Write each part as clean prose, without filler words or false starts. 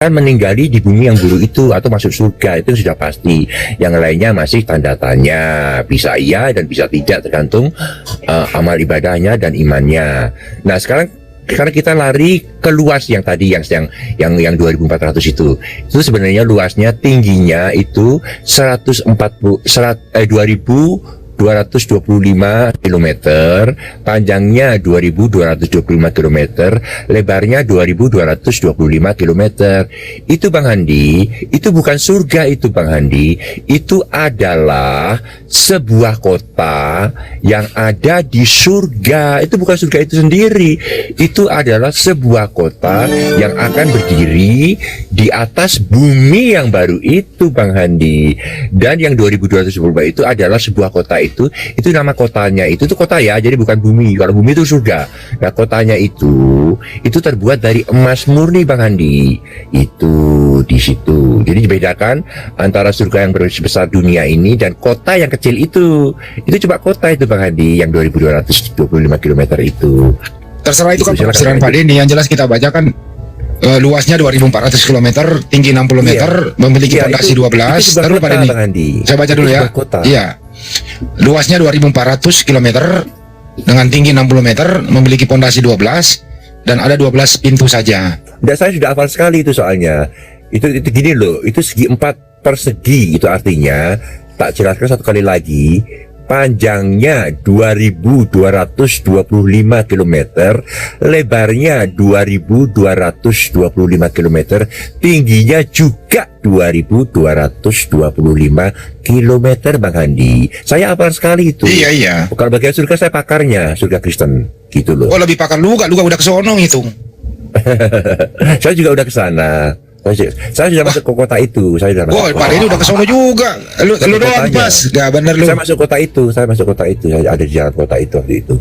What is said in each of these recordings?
akan meninggali di bumi yang buruk itu atau masuk surga, itu sudah pasti. Yang lainnya masih tanda tanya, bisa iya dan bisa tidak, tergantung amal ibadahnya dan imannya. Nah sekarang kita lari ke luas yang tadi, yang 2400 itu sebenarnya luasnya, tingginya itu 2225 km, panjangnya 2225 km, lebarnya 2225 km. Itu Bang Handi, itu bukan surga itu Bang Handi, itu adalah sebuah kota yang ada di surga. Itu bukan surga itu sendiri, itu adalah sebuah kota yang akan berdiri di atas bumi yang baru itu Bang Handi. Dan yang 2225 itu adalah sebuah kota itu nama kotanya itu tuh kota ya, jadi bukan bumi. Kalau bumi itu surga. Nah kotanya itu terbuat dari emas murni Bang Handi. Itu di situ. Jadi dibedakan antara surga yang sebesar dunia ini dan kota yang kecil itu. Itu cuma kota itu Bang Handi yang 2225 km itu. Terserah itu kan penafsiran Pak Denny. Yang jelas kita baca kan luasnya 2400 km, tinggi 60 meter, memiliki fondasi 12. Terus Pak Denny, saya baca dulu ya. Iya. Luasnya 2400 km dengan tinggi 60 meter, memiliki fondasi 12 dan ada 12 pintu saja. Dan saya sudah hafal sekali itu soalnya. Itu gini loh, itu segi 4 persegi, itu artinya, tak jelaskan satu kali lagi, panjangnya 2225 km, lebarnya 2225 km, tingginya juga 2225 km Bang Handi. Saya hafal sekali itu. Iya. Kalau bagian surga saya pakarnya, surga Kristen gitu loh. Oh lebih pakar lu gak udah kesono itu. Saya juga udah ke sana. Saya sudah masuk ke kota itu. Saya sudah masuk. Pak ini udah ke sono juga. Lu doang pas. Gak bener lu. Saya masuk kota itu. Saya ada di jalan kota itu waktu itu.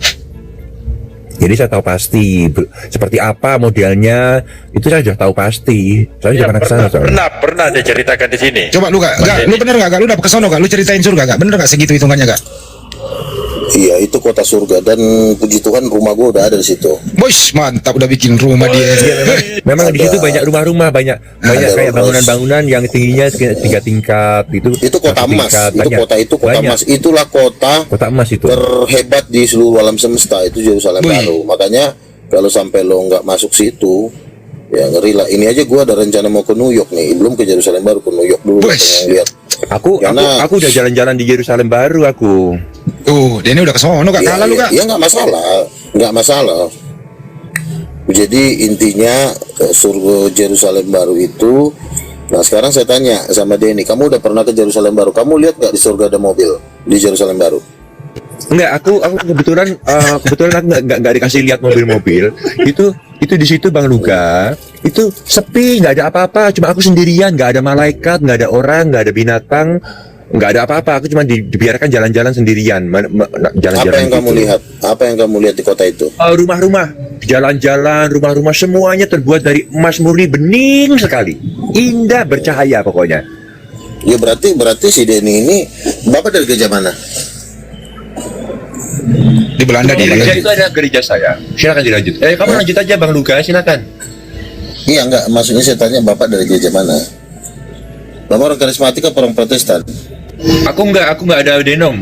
Jadi saya tahu pasti seperti apa modelnya. Itu saya sudah tahu pasti. Saya sudah pernah ke sana. Pernah dia ceritakan di sini. Coba lu lu bener gak? Lu udah ke sono gak? Lu ceritain surga gak? Bener gak segitu hitungannya gak? Iya, itu kota surga dan puji Tuhan rumah gua udah ada di situ. Bos, mantap udah bikin rumah dia. Memang di situ banyak rumah-rumah, banyak kayak bangunan-bangunan yang tingginya 3 tingkat gitu. Itu kota emas. Kota emas. Itulah kota emas itu. Terhebat di seluruh alam semesta, itu Yerusalem baru. Makanya kalau sampai lo nggak masuk situ, ya ngeri lah. Ini aja gua ada rencana mau ke New York nih. Belum ke Yerusalem baru, ke New York dulu lihat. Aku udah jalan-jalan di Yerusalem baru aku. Dia ini udah ke sono gak kalah lu gak? Ya nggak masalah. Jadi intinya surga Yerusalem baru itu. Nah sekarang saya tanya sama Denny, kamu udah pernah ke Yerusalem baru? Kamu lihat nggak di surga ada mobil di Yerusalem baru? Enggak, aku kebetulan aku nggak dikasih lihat mobil-mobil. Itu di situ Bang Luga. Itu sepi, nggak ada apa-apa. Cuma aku sendirian, nggak ada malaikat, nggak ada orang, nggak ada binatang. Nggak ada apa-apa, aku cuma dibiarkan jalan-jalan sendirian. Apa yang kamu lihat? Apa yang kamu lihat di kota itu? Rumah-rumah, jalan-jalan, rumah-rumah semuanya terbuat dari emas murni, bening sekali, indah, bercahaya pokoknya. Ya berarti si Denny ini bapak dari gereja mana? Di Belanda dia. Gereja itu ada gereja saya. Silakan dilanjut. Kamu lanjut aja Bang Luga, silakan. Iya enggak, maksudnya saya tanya bapak dari gereja mana? Bapak orang karismatik atau orang Protestan? Aku nggak ada denom.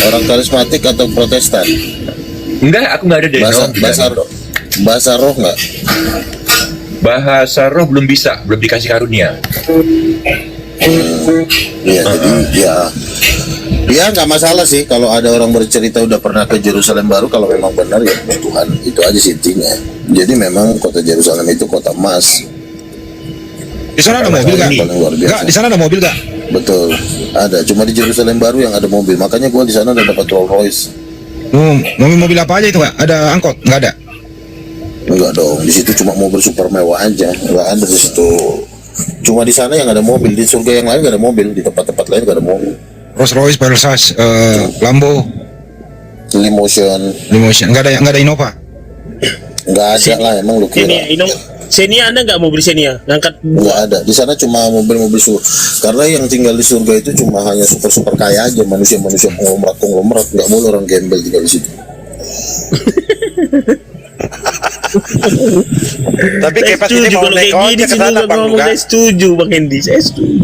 Orang karismatik atau Protestan? Enggak, aku nggak ada denom. Bahasa roh nggak? Bahasa roh belum bisa, belum dikasih karunia. Iya, jadi ya nggak masalah sih kalau ada orang bercerita udah pernah ke Yerusalem baru, kalau memang benar ya Tuhan, itu aja sih intinya. Jadi memang kota Yerusalem itu kota emas. Di sana ada mobil gak? Enggak, di sana ada mobil gak? Betul, ada. Cuma di Yerusalem baru yang ada mobil. Makanya gua di sana udah dapat Rolls Royce. Mobil apa aja itu gak? Ada angkot? Nggak ada? Enggak dong. Di situ cuma mobil super mewah aja. Enggak ada di situ. Cuma di sana yang ada mobil. Di surga yang lain gak ada mobil. Di tempat-tempat lain gak ada mobil. Rolls Royce, Versace, Lambo, Limotion. Nggak ada Innova? Nggak ada lah. Emang lu kira? Xenia ada nggak mobil Xenia? Ngangkat nggak ada. Di sana cuma mobil-mobil karena yang tinggal di surga itu cuma hanya super kaya aja, manusia konglomerat, nggak boleh orang gembel tinggal di situ. Tapi Saya Kepas ini setuju mau kalau naik kayak gini ojek ke sih sana lu Bang ngomong, Duga. saya setuju Bang Hendy, saya setuju.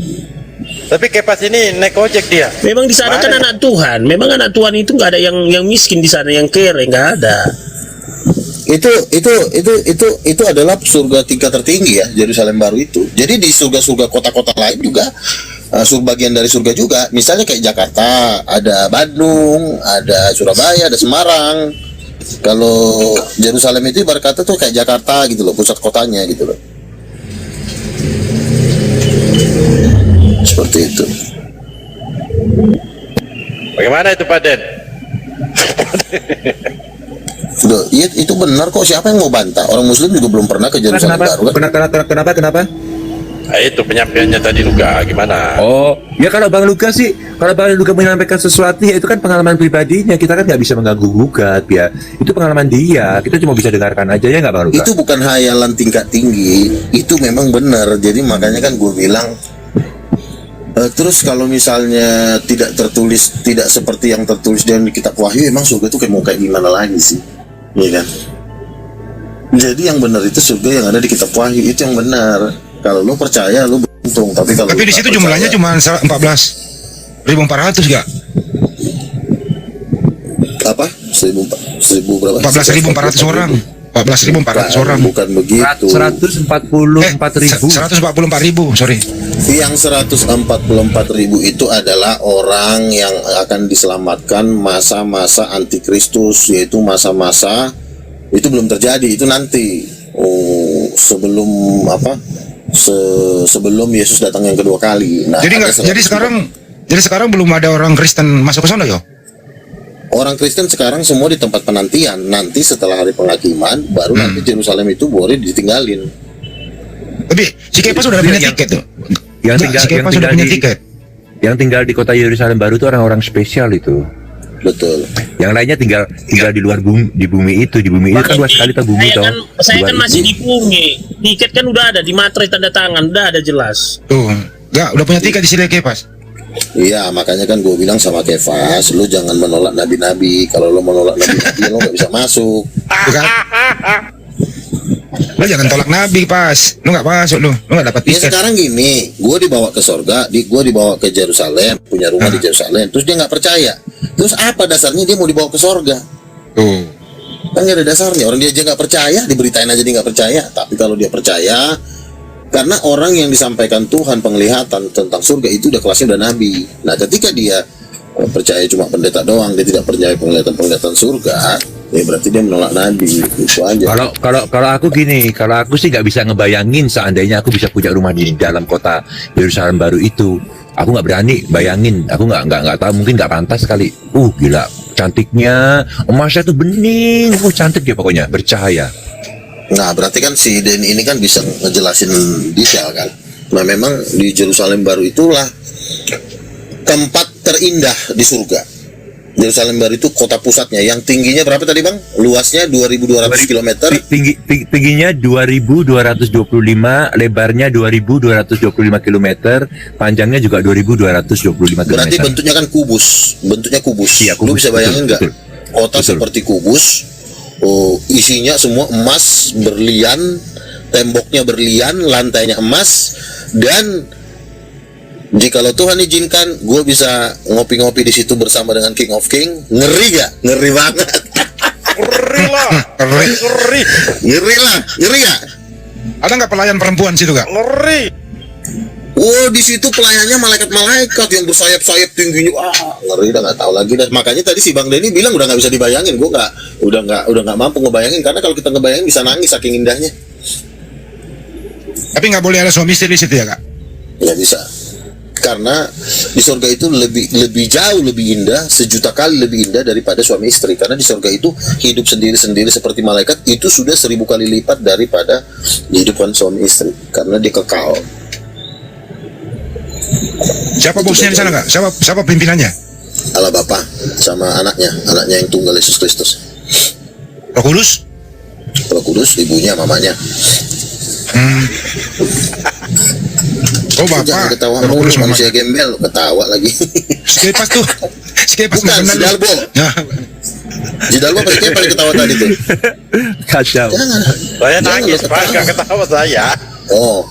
Tapi Kepas ini naik ojek dia. Memang di sana kan Mana? anak Tuhan. Memang anak Tuhan itu nggak ada yang miskin di sana, yang kere nggak ada. Itu adalah surga tingkat tertinggi ya, Yerusalem baru itu. Jadi di surga-surga kota-kota lain juga surga bagian dari surga juga. Misalnya kayak Jakarta, ada Bandung, ada Surabaya, ada Semarang. Kalau Yerusalem itu ibarat kata tuh kayak Jakarta gitu loh, pusat kotanya gitu loh. Seperti itu. Bagaimana itu Pak Den? Sudah, iya, itu benar kok. Siapa yang mau bantah? Orang Muslim juga belum pernah ke Yerusalem baru kan? Kenapa? Nah, itu penyampaiannya tadi Duga gimana? Oh, ya kalau Bang Luka sih, kalau Bang Luka menyampaikan sesuatu ya itu kan pengalaman pribadinya. Kita kan nggak bisa mengganggu gugat ya. Itu pengalaman dia. Kita cuma bisa dengarkan aja ya nggak Bang Luka? Itu bukan hayalan tingkat tinggi, itu memang benar. Jadi makanya kan gue bilang, terus kalau misalnya tidak tertulis, tidak seperti yang tertulis dalam kitab Wahyu, emang surga itu mau kayak gimana lagi sih, iya kan? Jadi yang benar itu surga yang ada di kitab Wahyu, itu yang benar. Kalau lo percaya lo beruntung, tapi kalau Tapi di situ jumlahnya cuma 14.400 gak? apa? 1000 berapa? 14.400 orang. 14.400 orang. Bukan begitu. 144.000. 144.000, sorry. Yang 144.000 itu adalah orang yang akan diselamatkan masa-masa antikristus, yaitu masa-masa itu belum terjadi, itu nanti sebelum apa? Sebelum Yesus datang yang kedua kali. Nah, Jadi sekarang belum ada orang Kristen masuk ke sana ya? orang Kristen sekarang semua di tempat penantian. Nanti setelah hari penghakiman, baru nanti Yerusalem itu boleh ditinggalin. Tapi si Kepas sudah punya tiket tuh. Si Kepas sudah punya tiket. Yang tinggal di kota Yerusalem baru itu orang-orang spesial itu. Betul. Yang lainnya tinggal di luar bumi, di bumi itu kan luas sekali tuh bumi toh. Saya kan masih di Pungi. Tiket kan udah ada di materai tanda tangan, udah ada jelas. Tuh, udah punya tiket di sini Kepas. Iya, makanya kan gue bilang sama Kefas, lu jangan menolak nabi-nabi. Kalau lu menolak nabi-nabi, lu gak bisa masuk. Bukan? Lu jangan tolak nabi Pas. Lu gak masuk lu gak dapat Ya tiket. sekarang gini, gue dibawa ke sorga, gue dibawa ke Yerusalem, punya rumah di Yerusalem. Terus dia nggak percaya. Terus apa dasarnya dia mau dibawa ke sorga? Tuh. Kan nggak ada dasarnya. Orang dia aja nggak percaya, diberitain aja dia nggak percaya. Tapi kalau dia percaya, karena orang yang disampaikan Tuhan penglihatan tentang surga itu udah kelasnya udah nabi. Nah, ketika dia percaya cuma pendeta doang, dia tidak percaya penglihatan surga, ya berarti dia menolak nabi. Itu aja. Kalau aku gini, kalau aku sih nggak bisa ngebayangin seandainya aku bisa punya rumah di dalam kota Yerusalem baru itu. Aku nggak berani bayangin. Aku nggak tahu, mungkin nggak pantas kali. Gila, cantiknya, emasnya tuh bening, cantik dia pokoknya, bercahaya. Nah, berarti kan si Denny ini kan bisa ngejelasin detail kan. Nah, memang di Yerusalem baru itulah tempat terindah di surga. Yerusalem baru itu kota pusatnya yang tingginya berapa tadi Bang? Luasnya 2.200 km. Tingginya 2.225, lebarnya 2.225 km, panjangnya juga 2.225 km. Berarti bentuknya kan kubus, bentuknya kubus. Iya, Lu kubus, bisa bayangin nggak? betul. Kota Betul. seperti kubus, isinya semua emas, berlian, temboknya berlian, lantainya emas, dan jikalau Tuhan izinkan, gue bisa ngopi-ngopi di situ bersama dengan King of King. Ngeri gak? Ngeri banget. Ngeri lah. Ngeri gak? Ada nggak pelayan perempuan situ gak? Ngeri. Oh, di situ pelayannya malaikat-malaikat yang bersayap-sayap tingginya. Ngeri, udah nggak tahu lagi. Dan makanya tadi si Bang Denny bilang udah nggak bisa dibayangin. Gue udah nggak mampu ngebayangin, karena kalau kita ngebayangin bisa nangis saking indahnya. Tapi nggak boleh ada suami istri di situ ya kak? Ya bisa. Karena di surga itu lebih jauh lebih indah, 1.000.000 kali lebih indah daripada suami istri. Karena di surga itu hidup sendiri-sendiri seperti malaikat, itu sudah 1.000 kali lipat daripada kehidupan suami istri. Karena dia kekal. Siapa bosnya di sana kak? Siapa pimpinannya? Allah Bapa sama anaknya yang tunggal Yesus Kristus. Roh Kudus? Roh Kudus, ibunya, mamanya. Oh bapak. Jangan ketawa Roh mulu, Kudus manusia mamanya. gembel, ketawa lagi. Skepas tuh. Skepas Bukan, si Dalbo. Ya. Si Dalbo pasti paling ketawa tadi tuh. Kacau. Jangan. Saya Jangan nangis, lu Pak, ketawa. nggak ketawa saya. Oh,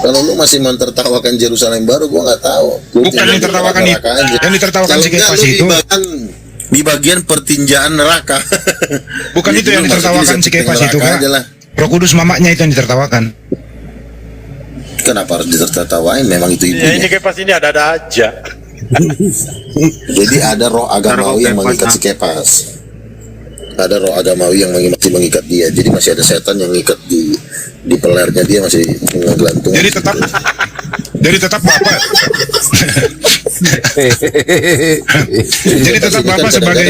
kalau lu masih mentertawakan Yerusalem baru, gua nggak tahu. Lu Bukan tinggal yang di ditertawakan neraka aja. yang ditertawakan Kalau si enggak, Kepas lu itu. di bagian pertinjaan neraka. Bukan itu yang ditertawakan si Kepas itu, Kak. aja lah. Roh Kudus mamanya itu yang ditertawakan. Kenapa harus ditertawain? Memang itu Ya, ini ibunya. Kepas ini ada aja. Jadi ada roh agamawi yang mengikat si Kepas. Ada roh agamawi yang mengikat dia. Jadi masih ada setan yang mengikat di pelernya dia, masih ngegelantung. Jadi tetap Bapak. Jadi tetap Bapak sebagai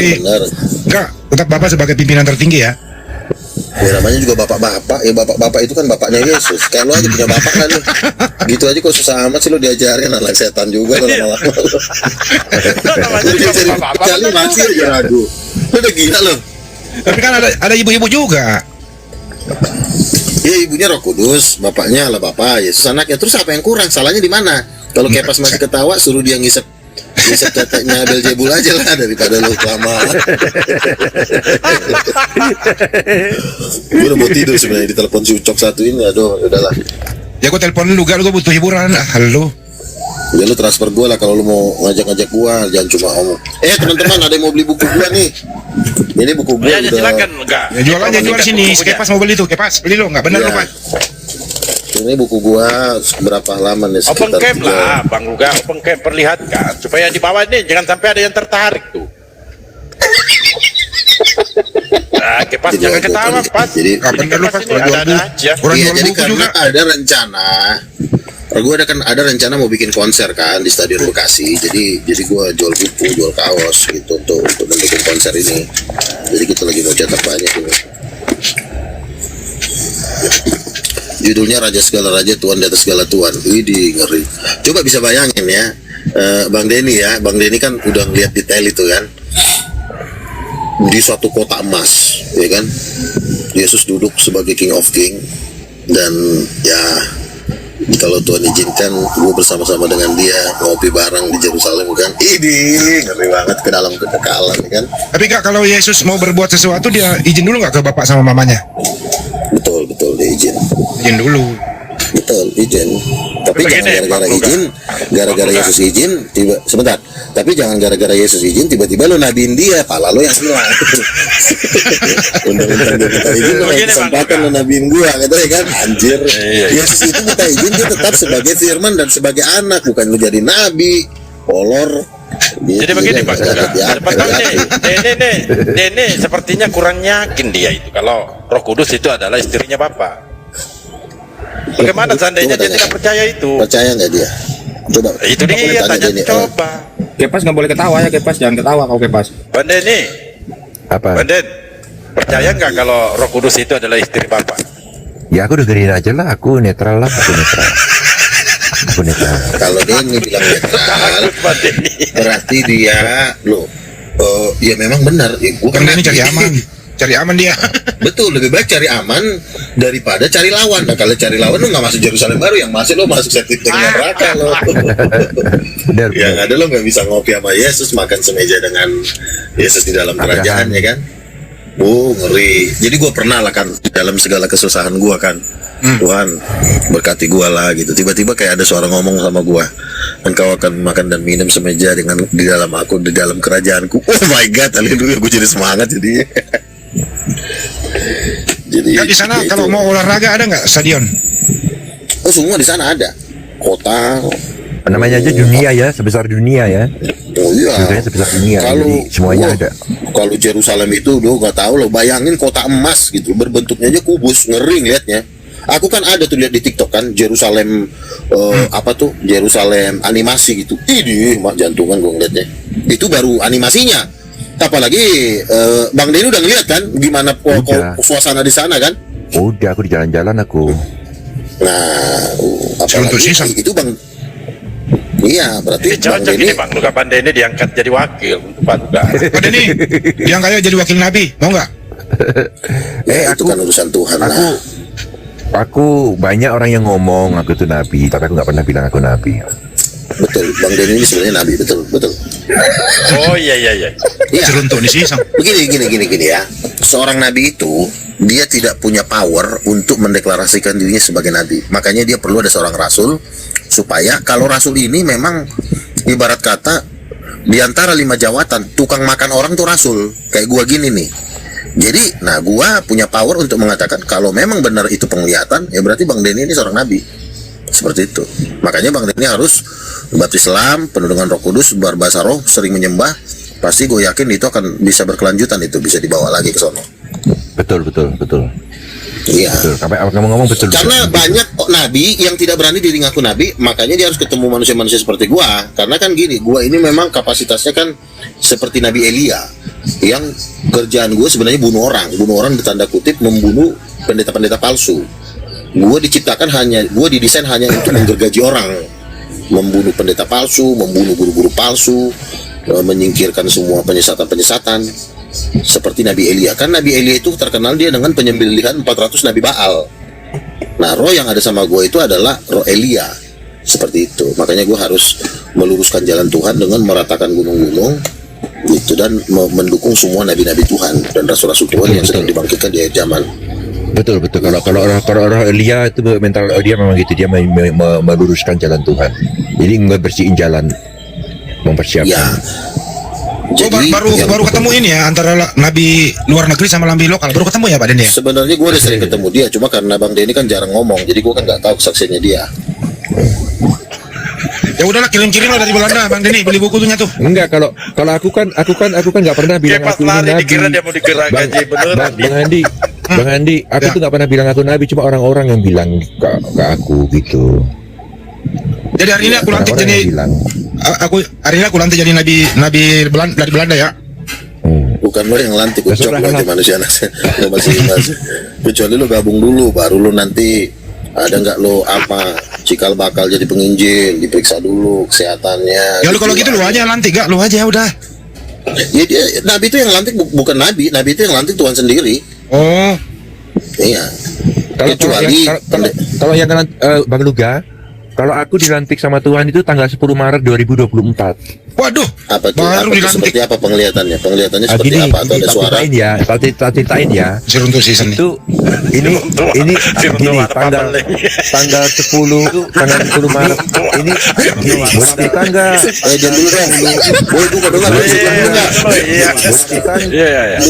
enggak, tetap Bapak sebagai pimpinan tertinggi ya. Ya namanya juga bapak-bapak, ya bapak-bapak itu kan bapaknya Yesus. Kayak lu aja punya bapak kan lu. Gitu aja kok susah amat sih lu diajarin, anak setan juga lu lama-lama. Namanya Lu juga diajarin bapak-bapak, kali kan masih aja ragu. Lu udah gila lu. Tapi kan ada ibu-ibu juga. Ya ibunya Roh Kudus, bapaknya lah Bapak, Yesus anaknya. Terus apa yang kurang? Salahnya di mana? Kalau Kepas masih ketawa, suruh dia ngisep teteknya Beelzebul aja lah daripada lu kelamaan. Gue udah mau tidur sebenarnya di telepon si Ucok satu ini. Aduh, udahlah. Ya gue telepon lu gak, gue butuh hiburan. Halo. Ya lu transfer gue lah kalau lu mau ngajak-ngajak gue, jangan cuma ngomong. Teman-teman, ada yang mau beli buku gue nih. Ini buku gue Ya, udah. silakan, enggak. Ya jual aja, jual sini. Si Kepas mau beli tuh, Kepas beli lo, nggak benar Iya. lo Pak. Ini buku gua berapa halaman ya? Open Sekitar camp 3. lah, Bang Luga, open camp perlihatkan supaya di bawah ini jangan sampai ada yang tertarik tuh. Nah, Kepas Jadi jangan aku ketawa, tadi- Pas. jadi- Nggak benar lo Kepas Pas, ini orang jual ada buku. aja. Orang Iya, jual jadi buku karena juga. ada rencana. Gue ada rencana mau bikin konser kan di Stadion Bekasi. Jadi gue jual buku, jual kaos gitu untuk mendukung konser ini. Jadi kita lagi mau cetak banyak ini. Judulnya Raja Segala Raja, Tuan di atas segala Tuan. Widih, ngeri. Coba bisa bayangin ya, Bang Denny ya. Bang Denny kan udah ngeliat detail itu kan. Di suatu kota emas, ya kan. Yesus duduk sebagai King of King. Dan ya, kalau Tuhan izinkan, gue bersama-sama dengan dia ngopi bareng di Yerusalem kan. Idih, ngeri banget ke dalam kekekalan kan. Tapi Kak, kalau Yesus mau berbuat sesuatu dia izin dulu nggak ke bapak sama mamanya? Betul, dia izin. Izin dulu. Betul, izin. Tapi Begini, jangan gara-gara Bang Luka. izin, gara-gara Bang Luka. Yesus izin, sebentar. Tapi jangan gara-gara Yesus izin, tiba-tiba lo nabiin dia, pala lo yang hilang. Undang-undang dia minta izin, lo Begini, Bang kesempatan Luka. lo nabiin gua, katanya kan, anjir. Iya. Yesus itu minta izin, dia tetap sebagai firman dan sebagai anak, bukan lo jadi nabi, polor. Jadi begini, Pak. Dapat tahu nih, Hati-hati. Dene sepertinya kurang yakin dia itu kalau Roh Kudus itu adalah istrinya Bapak. Bagaimana seandainya dia tidak percaya itu? Percaya nggak dia? Coba. Itu dia tanya Denny. coba. Kepas nggak boleh ketawa ya Kepas, jangan ketawa kau Kepas. Bang Denny, Apa? Bang Den, percaya nggak kalau Roh Kudus itu adalah istri Bapak? Ya aku dengerin aja lah, aku netral lah, aku netral. Aku netral. Kalau Denny bilang netral, Takut Bang Denny. berarti dia loh. Ya memang benar. Gua Bang kan Denny cari aman. Cari aman dia. Betul, lebih baik cari aman daripada cari lawan. Nah, kalau cari lawan lu nggak masuk Yerusalem baru, yang masuk lo masuk settingnya neraka lo. Benar, Yang benar. ada lo nggak bisa ngopi sama Yesus, makan semeja dengan Yesus di dalam kerajaan, ya kan? Ngeri. Jadi gue pernah lah kan dalam segala kesusahan gue kan, Tuhan berkati gue lah gitu. Tiba-tiba kayak ada suara ngomong sama gue, engkau akan makan dan minum semeja dengan di dalam aku, di dalam kerajaanku. Oh my God, haleluya, gue jadi semangat jadi. Jadi Kak, di sana ya kalau itu. mau olahraga ada nggak stadion? Oh, semua di sana ada. Kota. Namanya aja dunia ya, sebesar dunia ya. Oh iya. Dunia sebesar dunia, jadi semuanya ada. Kalau Yerusalem itu, lo nggak tahu lo, bayangin kota emas gitu, berbentuknya aja kubus, ngeri liatnya. Aku kan ada tuh lihat di TikTok kan, Yerusalem apa tuh, Yerusalem animasi gitu. Idih, mak jantungan gue ngeliatnya. Itu baru animasinya. Apalagi Bang Denny udah ngeliat kan, gimana Udah. suasana di sana kan? Udah, aku di jalan-jalan aku. Nah, Contoh apalagi season. itu Bang. Iya, berarti Ini Bang cocok Denny ini Bang Luka. Bang Denny diangkat jadi wakil untuk Pak Luka. Pak Denny, yang kaya jadi wakil Nabi, mau nggak? ya, itu kan urusan Tuhan lah. Aku banyak orang yang ngomong aku tuh nabi, tapi aku nggak pernah bilang aku nabi. Betul, Bang Denny ini sebenarnya nabi, betul. Oh iya. Iya. Seruntuk nih sih. Begini ya. Seorang nabi itu dia tidak punya power untuk mendeklarasikan dirinya sebagai nabi. Makanya dia perlu ada seorang rasul, supaya kalau rasul ini memang ibarat kata di antara 5 jawatan tukang makan orang tuh rasul. Kayak gua gini nih. Jadi, gua punya power untuk mengatakan kalau memang benar itu penglihatan, ya berarti Bang Denny ini seorang nabi. Seperti itu. Makanya Bang Denny harus baptis Islam, penuh dengan Roh Kudus, berbahasa roh, sering menyembah. Pasti gue yakin itu akan bisa berkelanjutan, itu bisa dibawa lagi ke sono. Betul. Iya. Betul. Kamu ngomong betul. Karena banyak nabi yang tidak berani diri ngaku nabi, makanya dia harus ketemu manusia-manusia seperti gua. Karena kan gini, gua ini memang kapasitasnya kan seperti Nabi Elia, yang kerjaan gue sebenarnya bunuh orang bertanda kutip, membunuh pendeta-pendeta palsu. Gue didesain hanya untuk menggergaji orang, membunuh pendeta palsu, membunuh guru-guru palsu, menyingkirkan semua penyesatan seperti Nabi Elia. Kan Nabi Elia itu terkenal dia dengan penyembelihan 400 Nabi Baal. Nah, roh yang ada sama gue itu adalah roh Elia. Seperti itu. Makanya gue harus meluruskan jalan Tuhan dengan meratakan gunung-gunung gitu, dan mendukung semua nabi-nabi Tuhan dan rasul-rasul Tuhan yang sedang dibangkitkan di akhir zaman. Betul. Kalau orang Elia itu mental dia memang gitu, dia meluruskan jalan Tuhan. Jadi ngebersihin jalan, mempersiapkan. Ya. Jadi baru ketemu ini ya, antara nabi luar negeri sama nabi lokal. Baru ketemu ya Pak Denny? Sebenarnya gue udah sering ketemu dia, cuma karena Bang Denny kan jarang ngomong, jadi gue kan nggak tahu kesaksiannya dia. Ya udahlah, kirim-kirim lah dari Belanda, Bang Denny, beli bukunya tuh. Enggak, kalau aku kan nggak pernah bilang Pas aku ini lari nabi. dikira dia mau digerak gaji beneran. Bang Andi, aku tuh nggak pernah bilang aku nabi, cuma orang-orang yang bilang ke aku gitu. Jadi hari ini aku lantik Orang-orang jadi yang bilang. hari ini aku lantik jadi nabi dari Belanda ya. Bukan lo yang lantik, ucap Terserah lo aja lah. manusia masih kecuali lo gabung dulu, baru lo nanti ada nggak lo cikal bakal jadi penginjil, diperiksa dulu kesehatannya. Ya lu kalau gitu lu aja lantik, gak? Lu aja udah. Ya dia, nabi itu yang lantik bukan nabi itu yang lantik Tuhan sendiri. Oh, Iya. Kalau yang Bang Luga, kalau aku dilantik sama Tuhan itu tanggal 10 Maret 2024. waduh. Apa tuh? Baru Apa tuh dilantik. seperti apa penglihatannya? Penglihatannya seperti Gini, apa? Atau ada tak suara? ceritain ya, tak ceritain ya. Seruntuk season nih. Itu ini gini tanggal 10 Maret ini gini, boleh cerita enggak? Diam dulu dong. Boy, gue dengar. Iya.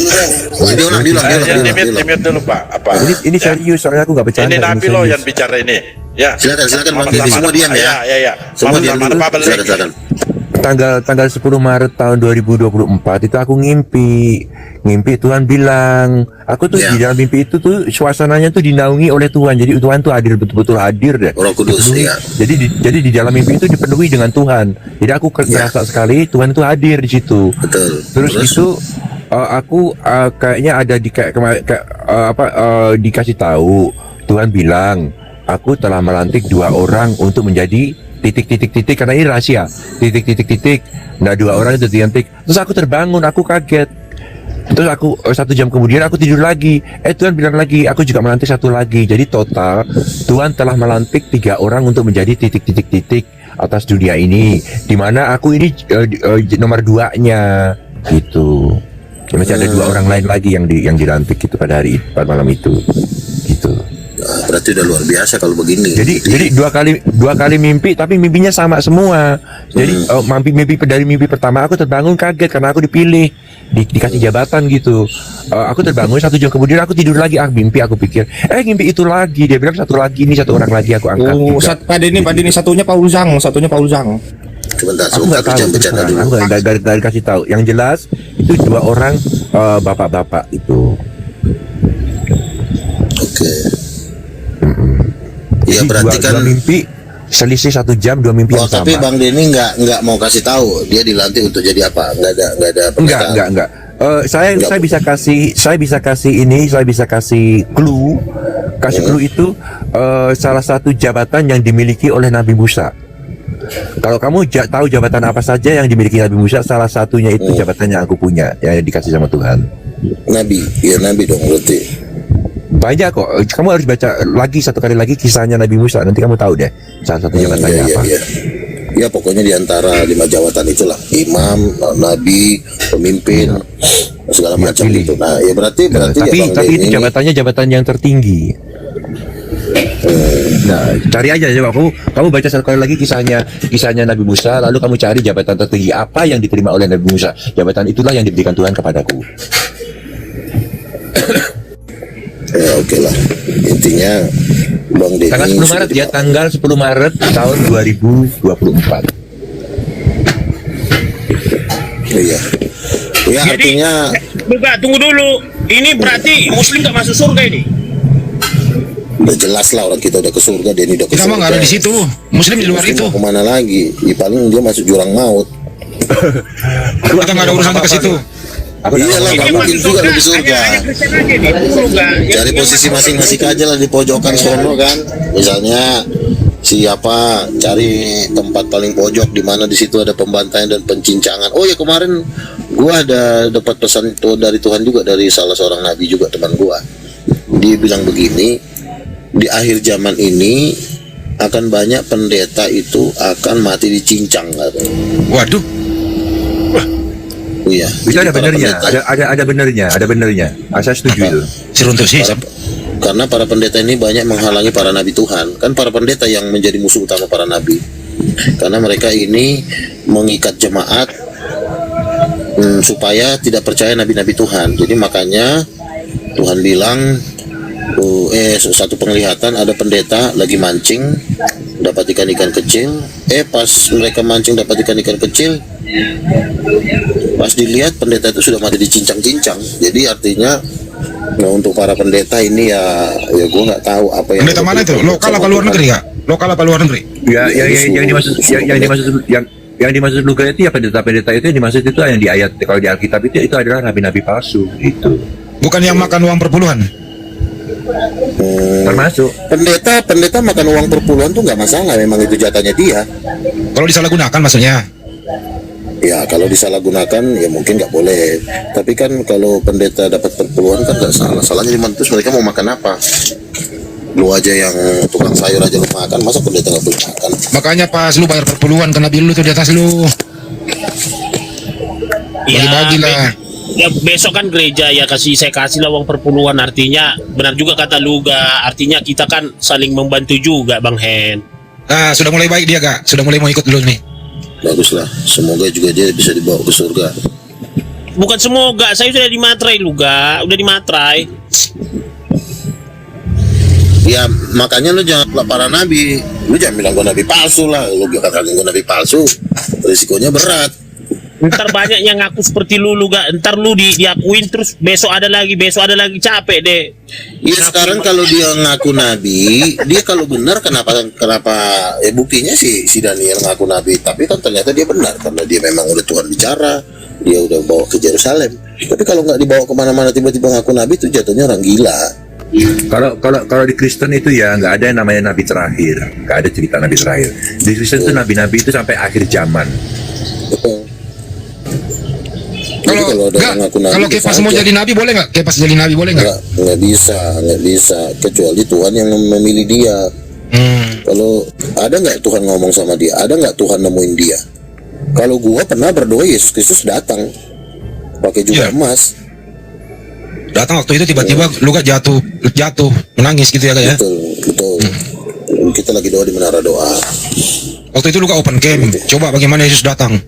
Diulang. Dimit dulu Pak. Apa? Ini serius, soalnya aku nggak bercanda. Ini nabi lo yang bicara ini. Ya. Silakan Bang Denny, semua diam ya. Iya. Semua diam dulu. Silakan. Tanggal 10 Maret tahun 2024 itu aku ngimpi Tuhan bilang, aku tuh Ya. di dalam mimpi itu tuh suasananya tuh dinaungi oleh Tuhan. Jadi Tuhan tuh hadir, betul-betul hadir deh. Roh Kudus, Dipenuhi. ya. Jadi di dalam mimpi itu dipenuhi dengan Tuhan. Jadi aku merasa sekali Tuhan itu hadir di situ. Betul. Terus itu aku kayaknya ada dikasih tahu, Tuhan bilang aku telah melantik 2 orang untuk menjadi titik karena ini rahasia, titik. Nah 2 orang itu dilantik. Terus aku terbangun, aku kaget. Terus aku 1 jam kemudian aku tidur lagi. Tuhan bilang lagi, aku juga melantik 1 lagi. Jadi total Tuhan telah melantik 3 orang untuk menjadi titik atas dunia ini. Dimana aku ini nomor 2-nya gitu. Masih ada 2 orang lain lagi yang dilantik gitu pada malam itu gitu. Berarti udah luar biasa kalau begini. Jadi dua kali mimpi, tapi mimpinya sama semua. Jadi dari mimpi pertama aku terbangun kaget karena aku dipilih, dikasih jabatan gitu. Aku terbangun 1 jam kemudian aku tidur lagi. Mimpi, aku pikir mimpi itu lagi. Dia bilang 1 lagi, ini 1 orang lagi aku angkat. Pak Denny satunya Paul Zhang. Sebentar, Aku nggak tahu, bercanda dulu. aku nggak dikasih tahu. Yang jelas itu 2 orang bapak-bapak itu. Oke. Iya, Jadi berarti kan. dua mimpi selisih 1 jam, 2 mimpi yang sama. Tapi Bang Denny nggak mau kasih tahu dia dilantik untuk jadi apa? Nggak ada pernyataan. Enggak. Saya bisa kasih clue. Clue itu salah satu jabatan yang dimiliki oleh Nabi Musa. Kalau kamu tahu jabatan apa saja yang dimiliki Nabi Musa, salah satunya itu jabatan yang aku punya, yang dikasih sama Tuhan. Nabi dong berarti. Banyak kok. Kamu harus baca lagi 1 kali lagi kisahnya Nabi Musa. Nanti kamu tahu deh salah satu jabatannya apa. Iya. Ya pokoknya di antara 5 jabatan itulah, imam, nabi, pemimpin, segala macam pilih. itu. Nah, ya berarti Nah, ya Bang tapi itu Denny, jabatannya jabatan yang tertinggi. Nah, cari aja coba kamu baca sekali lagi kisahnya Nabi Musa, lalu kamu cari jabatan tertinggi apa yang diterima oleh Nabi Musa. Jabatan itulah yang diberikan Tuhan kepadaku. ya oke lah. Intinya Bang Denny Tanggal 10 Maret ya, tanggal 10 Maret tahun 2024. Iya. Ya Jadi, artinya Luga, tunggu dulu. Ini berarti Muslim gak masuk surga ini? udah jelas lah orang kita udah ke surga, Denny udah ke Kita surga. mah nggak ada di situ. Muslim di luar Muslim itu. mau kemana lagi? Ya, paling dia masuk jurang maut. Kita nggak ada urusan ke situ. Iyalah, nggak mungkin juga lu ke surga. Hanya Kristen aja nih, surga. Cari posisi masing-masing aja lah di pojokan sono kan. Misalnya siapa cari tempat paling pojok di mana di situ ada pembantaian dan pencincangan. Oh ya kemarin gua ada dapat pesan itu dari Tuhan juga, dari salah seorang nabi juga, teman gua. Dia bilang begini, di akhir zaman ini akan banyak pendeta itu akan mati dicincang katanya. Waduh. Iya. Itu ada Para benernya, pendeta- ada benernya. Saya setuju itu. Seruntuh sih. karena para pendeta ini banyak menghalangi para nabi Tuhan. Kan para pendeta yang menjadi musuh utama para nabi. Karena mereka ini mengikat jemaat supaya tidak percaya nabi-nabi Tuhan. Jadi makanya Tuhan bilang satu penglihatan ada pendeta lagi mancing dapat ikan-ikan kecil. Pas mereka mancing dapat ikan-ikan kecil, pas dilihat pendeta itu sudah mati dicincang-cincang. Jadi artinya untuk para pendeta ini ya gue nggak tahu apa yang Pendeta mana itu? Lokal apa luar negeri ya? Lokal apa luar negeri? Ya, yang dimaksud Luka itu ya pendeta-pendeta itu yang dimaksud itu yang di ayat, kalau di Alkitab itu adalah nabi-nabi palsu itu. Bukan yang makan uang perpuluhan. Termasuk pendeta makan uang perpuluhan tuh nggak masalah, memang itu jatahnya dia. Kalau disalahgunakan maksudnya. Ya kalau disalahgunakan ya mungkin nggak boleh. Tapi kan kalau pendeta dapat perpuluhan kan nggak salah. Salahnya di mana, terus mereka mau makan apa? Lu aja yang tukang sayur aja lu makan, masa pendeta nggak boleh makan? Makanya pas lu bayar perpuluhan kena bill lu tuh di atas lu. Bagi-bagi lah. Ya besok kan gereja ya saya kasih lah uang perpuluhan, artinya benar juga kata Luga, artinya kita kan saling membantu juga Bang Hen. Nah, sudah mulai baik dia Kak. Sudah mulai mau ikut dulu nih. Baguslah, semoga juga dia bisa dibawa ke surga. Bukan semoga, saya sudah dimatrai Luga, udah dimatrai. Ya makanya lu jangan pelak para nabi. Lu jangan bilang gue nabi palsu lah. Lu katakan gue nabi palsu, risikonya berat. Ntar banyak yang ngaku seperti lu Luga, ntar lu diakuin terus besok ada lagi, capek deh. Iya sekarang kalau dia ngaku nabi, dia kalau benar kenapa buktinya si Daniel ngaku nabi, tapi kan ternyata dia benar karena dia memang udah Tuhan bicara, dia udah bawa ke Yerusalem. Tapi kalau nggak dibawa kemana-mana tiba-tiba ngaku nabi itu jatuhnya orang gila. Kalau di Kristen itu ya nggak ada yang namanya nabi terakhir, nggak ada cerita nabi terakhir. Di Kristen itu nabi-nabi itu sampai akhir zaman. Kalau Kepas mau jadi nabi boleh nggak? Kepas jadi nabi boleh nggak? Nggak bisa kecuali Tuhan yang memilih dia. Kalau ada nggak Tuhan ngomong sama dia, ada nggak Tuhan nemuin dia? Kalau gua pernah berdoa Yesus Kristus datang pakai jubah emas. Datang waktu itu tiba-tiba lu gak jatuh menangis gitu ya Kak ya? Betul. Kita lagi doa di menara doa. Waktu itu lu gak open camp, coba bagaimana Yesus datang.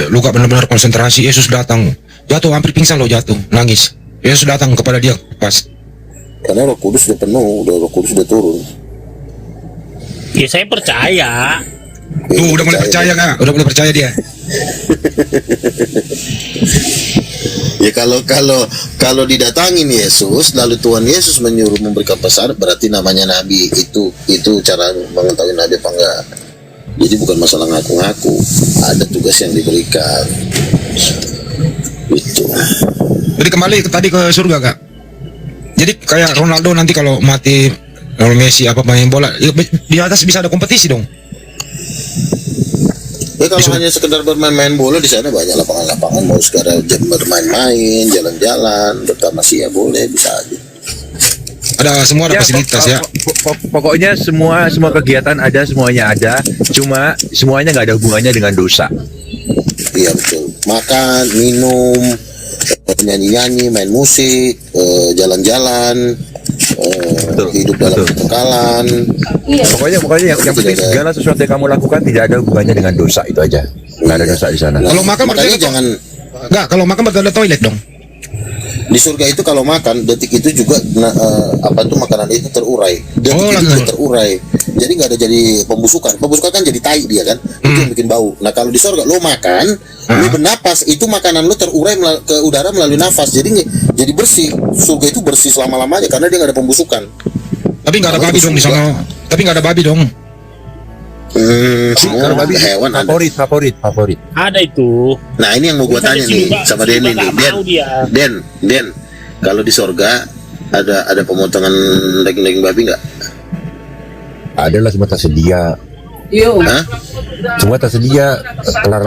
Lu gak benar-benar konsentrasi, Yesus datang. Jatuh, hampir pingsan lo, jatuh, nangis. Yesus datang kepada dia pas. Karena Roh Kudus sudah penuh, Roh Kudus sudah turun. Ya saya percaya. Udah mulai percaya Kak, udah mulai percaya dia. Ya kalau didatangin Yesus lalu Tuhan Yesus menyuruh memberikan pesan, berarti namanya nabi. Itu cara mengetahui nabi apa enggak. Jadi bukan masalah ngaku-ngaku, ada tugas yang diberikan. Itu. Jadi kembali tadi ke surga Kak. Jadi kayak Ronaldo nanti kalau mati, kalau Messi apa main bola, di atas bisa ada kompetisi dong. Ya kalau hanya sekedar bermain-main bola, di sana banyak lapangan-lapangan, mau sekedar bermain-main, jalan-jalan, bertamasya boleh, bisa aja. Ada semua, ada fasilitas ya. Pokoknya semua kegiatan ada, semuanya ada. Cuma semuanya nggak ada hubungannya dengan dosa. Iya betul. Makan, minum, nyanyi-nyanyi, main musik, jalan-jalan, hidup dalam kekekalan. Pokoknya yang penting segala sesuatu yang kamu lakukan tidak ada hubungannya dengan dosa, itu aja. Nggak ada dosa di sana. Kalau makan Makanya berarti jangan kalau makan berarti ada toilet dong. di surga itu kalau makan detik itu juga makanan itu terurai, detik itu langsung. juga terurai, jadi nggak ada jadi pembusukan kan jadi tai dia kan, itu yang bikin bau. Nah kalau di surga lo makan, lo bernapas, itu makanan lo terurai ke udara melalui nafas, jadi bersih. Surga itu bersih selama lamanya karena dia nggak ada pembusukan. Tapi nggak ada babi dong di sana. Tapi nggak ada babi dong. Semua hewan ada. Favorit. Ada itu. Nah ini yang mau gua tanya nih sama Denny nih, Den, kalau di sorga ada pemotongan daging babi nggak? Ada lah, semua tersedia. Hah? Semua tersedia.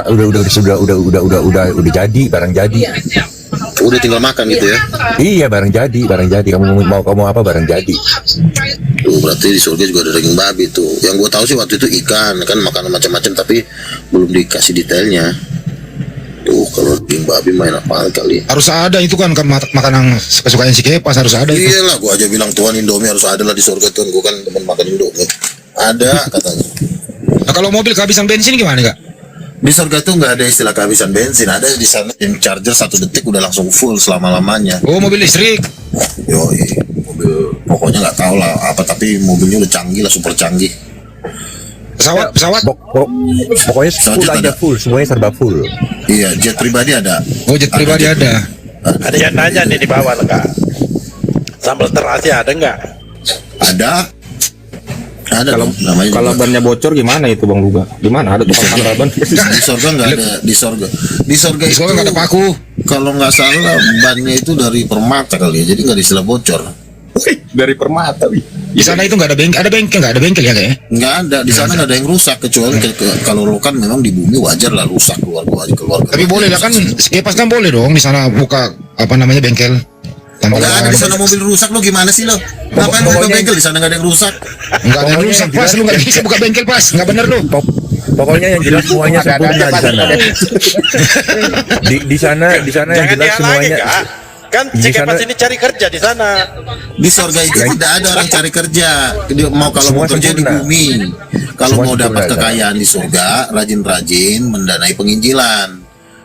Udah jadi, barang jadi. Udah tinggal makan gitu ya? Iya, barang jadi. Kamu apa, barang jadi. Tuh berarti di surga juga ada daging babi tuh. Yang gua tahu sih waktu itu ikan, kan makanan macam-macam, tapi belum dikasih detailnya. Tuh kalau daging babi main apaan kali? Harus ada itu kan makanan kesukaan si Kepas, harus ada itu. Iyalah, gua aja bilang Tuhan Indomie harus ada lah di surga tuh. Gua kan teman makan Indomie. Ada katanya. Nah, kalau mobil kehabisan bensin gimana Kak? Di surga tuh nggak ada istilah kehabisan bensin. Ada di sana yang charger 1 detik udah langsung full selama lamanya. Oh, mobil listrik. Yoi, mobil pokoknya nggak tahu lah apa, tapi mobilnya udah canggih lah, super canggih. Pesawat. Pokoknya full aja, semuanya serba full. Iya, jet pribadi ada. Oh, jet pribadi ada. Ada yang nanya nih di bawah enggak? Sambal terasi ada enggak? Ada Kalau dong, namanya kalau juga. bannya bocor gimana itu Bang Luga? Gimana ada tukang sandal ban? Di sorga nggak ada. Di sorga Di surga itu nggak ada paku. kalau nggak salah bannya itu dari permata kali ya, jadi nggak ada istilah bocor. Dari permata, wih. Di sana itu nggak ada bengkel, nggak ada bengkel ya kayaknya. Nggak ada di sana, nggak ada yang rusak kecuali kalau lo kan memang di bumi wajar lah rusak keluar. Tapi boleh lah kan, Kepas kan boleh dong di sana buka apa namanya bengkel. Nggak ada di sana mobil rusak, lo gimana sih lo? Ngapain lo buka bengkel di sana, nggak ada yang rusak? Nggak ada yang rusak Pas, lu nggak bisa buka bengkel Pas, nggak bener lu. Pokoknya yang jelas semuanya sempurna di sana. Di sana yang Jangan jelas dihalangi, semuanya. Kak. Kan Di si Kepas sana- ini cari kerja di sana. Di sorga itu tidak ada orang cari kerja. Dia mau kalau Semua mau kerja di sempurna. bumi. Kalau Semua mau dapat sempurna, kekayaan di surga, rajin-rajin mendanai penginjilan.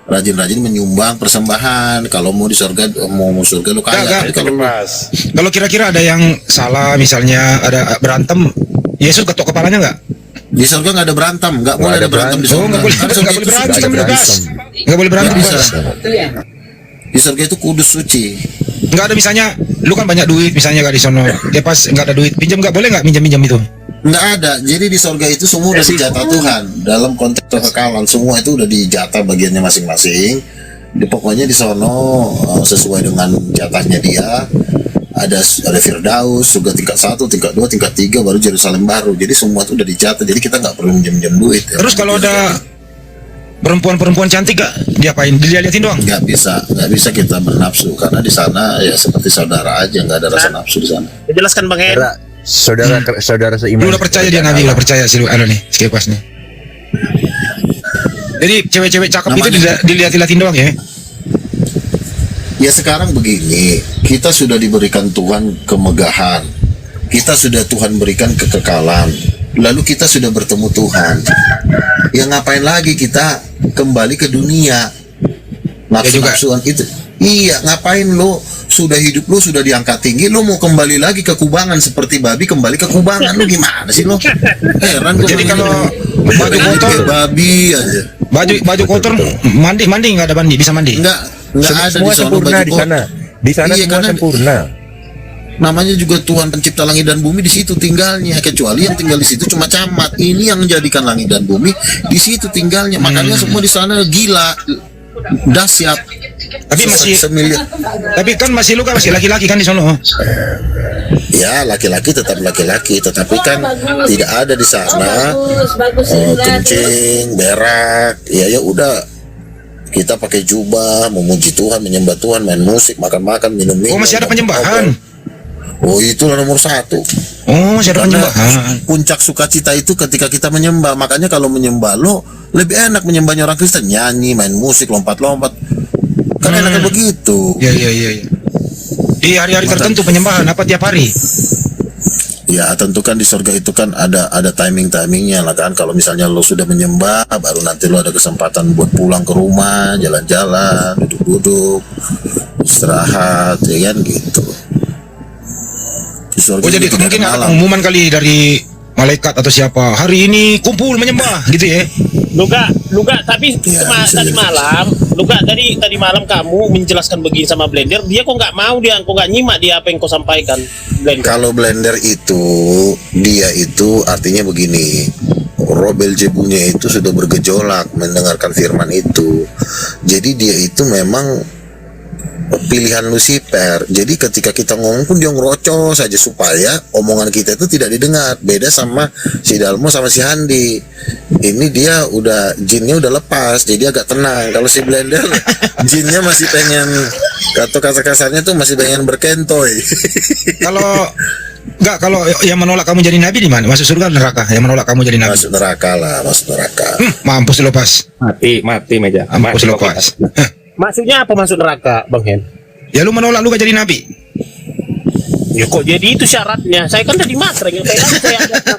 Rajin-rajin menyumbang persembahan. Kalau mau di surga, mau surga lu kaya. Enggak, Tapi kalau Kepas. Kalau kira-kira ada yang salah, misalnya ada berantem, Yesus ketok kepalanya nggak? di surga nggak ada berantem, nggak boleh ada berantem di Oh, surga. nggak boleh Karena surga berantem, itu suci. nggak boleh berantem, Nggak bisa. Pas. Di surga itu kudus suci. Nggak ada misalnya, lu kan banyak duit misalnya nggak di sono, Pas nggak ada duit, pinjam nggak boleh nggak minjam itu? Nggak ada. Jadi di surga itu semua udah dijatah Tuhan. Dalam konteks kekekalan semua itu udah dijatah bagiannya masing-masing. Pokoknya di sono sesuai dengan jatahnya dia. Ada Firdaus, surga tingkat 1, tingkat 2, tingkat 3, baru Yerusalem baru. Jadi semua itu udah dijatah. Jadi kita nggak perlu minjem duit. Terus kalau ada perempuan cantik gak diapain? Dilihatin doang? nggak bisa kita bernafsu karena di sana ya seperti saudara aja, nggak ada rasa nafsu di sana. Jelaskan Bang Hen. Saudara seiman. Lu udah percaya dia Nabi, udah percaya si nih, si Kepas nih. Jadi cewek-cewek cakep itu dilihat-lihatin doang ya? Ya sekarang begini, kita sudah diberikan Tuhan kemegahan, kita sudah Tuhan berikan kekekalan, lalu kita sudah bertemu Tuhan. Ya ngapain lagi kita kembali ke dunia nafsu-nafsuan itu? Iya, ngapain lo sudah hidup lo sudah diangkat tinggi, lo mau kembali lagi ke kubangan seperti babi kembali ke kubangan, lo gimana sih lo? Heran gua. Jadi kalau baju Pengen kotor, kayak babi aja. baju kotor, mandi nggak ada mandi, bisa mandi. Nggak ada Semua di sana sempurna baju di kotor. sana. Di sana Iya, semua karena sempurna. namanya juga Tuhan pencipta langit dan bumi, di situ tinggalnya. Kecuali yang tinggal di situ cuma camat. Ini yang menjadikan langit dan bumi, di situ tinggalnya. Makanya semua di sana gila, dahsyat. Tapi masih, Semiliar. tapi kan masih lu kan masih laki-laki kan di sono. Ya laki-laki tetap laki-laki, tetapi kan tidak ada di sana kencing, berak. Ya udah. Kita pakai jubah, memuji Tuhan, menyembah Tuhan, main musik, makan-makan, minum-minum. Oh, masih ada penyembahan. Oh, itulah nomor satu. Oh, masih ada Karena penyembahan. puncak sukacita itu ketika kita menyembah. Makanya kalau menyembah lo lebih enak menyembahnya orang Kristen, nyanyi, main musik, lompat-lompat. Kan enaknya begitu. Iya. Di hari-hari tertentu penyembahan apa tiap hari? Ya tentu kan di surga itu kan ada timingnya lah kan. Kalau misalnya lo sudah menyembah, baru nanti lo ada kesempatan buat pulang ke rumah, jalan-jalan, duduk-duduk, istirahat, ya kan gitu. Di surga Oh, jadi juga mungkin tidak ada malam. pengumuman kali dari malaikat atau siapa. Hari ini kumpul menyembah gitu ya. Luga, tapi Ya, bisa tadi jadi. malam, Luga tadi malam kamu menjelaskan begini sama Blender, dia kok nggak mau, dia kok nggak nyimak dia apa yang kau sampaikan, Blender. Kalau blender itu, dia itu artinya begini, roh Belzebunya itu sudah bergejolak mendengarkan firman itu. Jadi dia itu memang pilihan Lucifer. Jadi ketika kita ngomong pun dia ngerocos saja supaya omongan kita itu tidak didengar. Beda sama si Dalmo sama si Handi. Ini dia udah jinnya udah lepas, jadi agak tenang. Kalau si Blender jinnya masih pengen, atau kasar-kasarnya tuh masih pengen berkentoy. Kalau yang menolak kamu jadi nabi di mana? Masuk surga atau neraka? Yang menolak kamu jadi nabi. Masuk neraka lah, masuk neraka. Mampus lo pas. Mati meja. Mampus Mati lo kok. pas. Maksudnya apa masuk neraka, Bang Hen? Ya lu menolak lu gak jadi nabi. Ya kok jadi itu syaratnya? Saya kan tadi materi yang saya ada.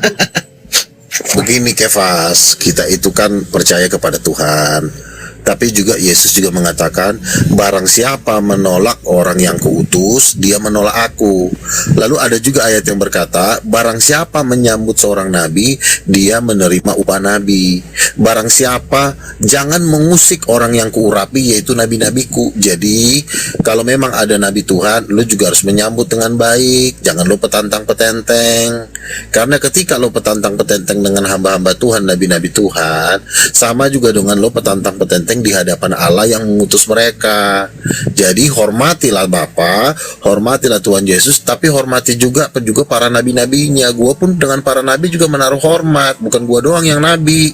Begini Kefas, kita itu kan percaya kepada Tuhan. Tapi juga Yesus juga mengatakan, barang siapa menolak orang yang kuutus, dia menolak aku. Lalu ada juga ayat yang berkata, barang siapa menyambut seorang nabi, dia menerima upah nabi. Barang siapa jangan mengusik orang yang kuurapi, yaitu nabi-nabiku. Jadi kalau memang ada nabi Tuhan, lu juga harus menyambut dengan baik. Jangan lu petantang-petenteng. Karena ketika lu petantang-petenteng dengan hamba-hamba Tuhan, nabi-nabi Tuhan, sama juga dengan lu petantang-petenteng di hadapan Allah yang mengutus mereka. Jadi hormatilah Bapa, hormatilah Tuhan Yesus, tapi hormati juga para nabi-nabinya. Gua pun dengan para nabi juga menaruh hormat, bukan gua doang yang nabi.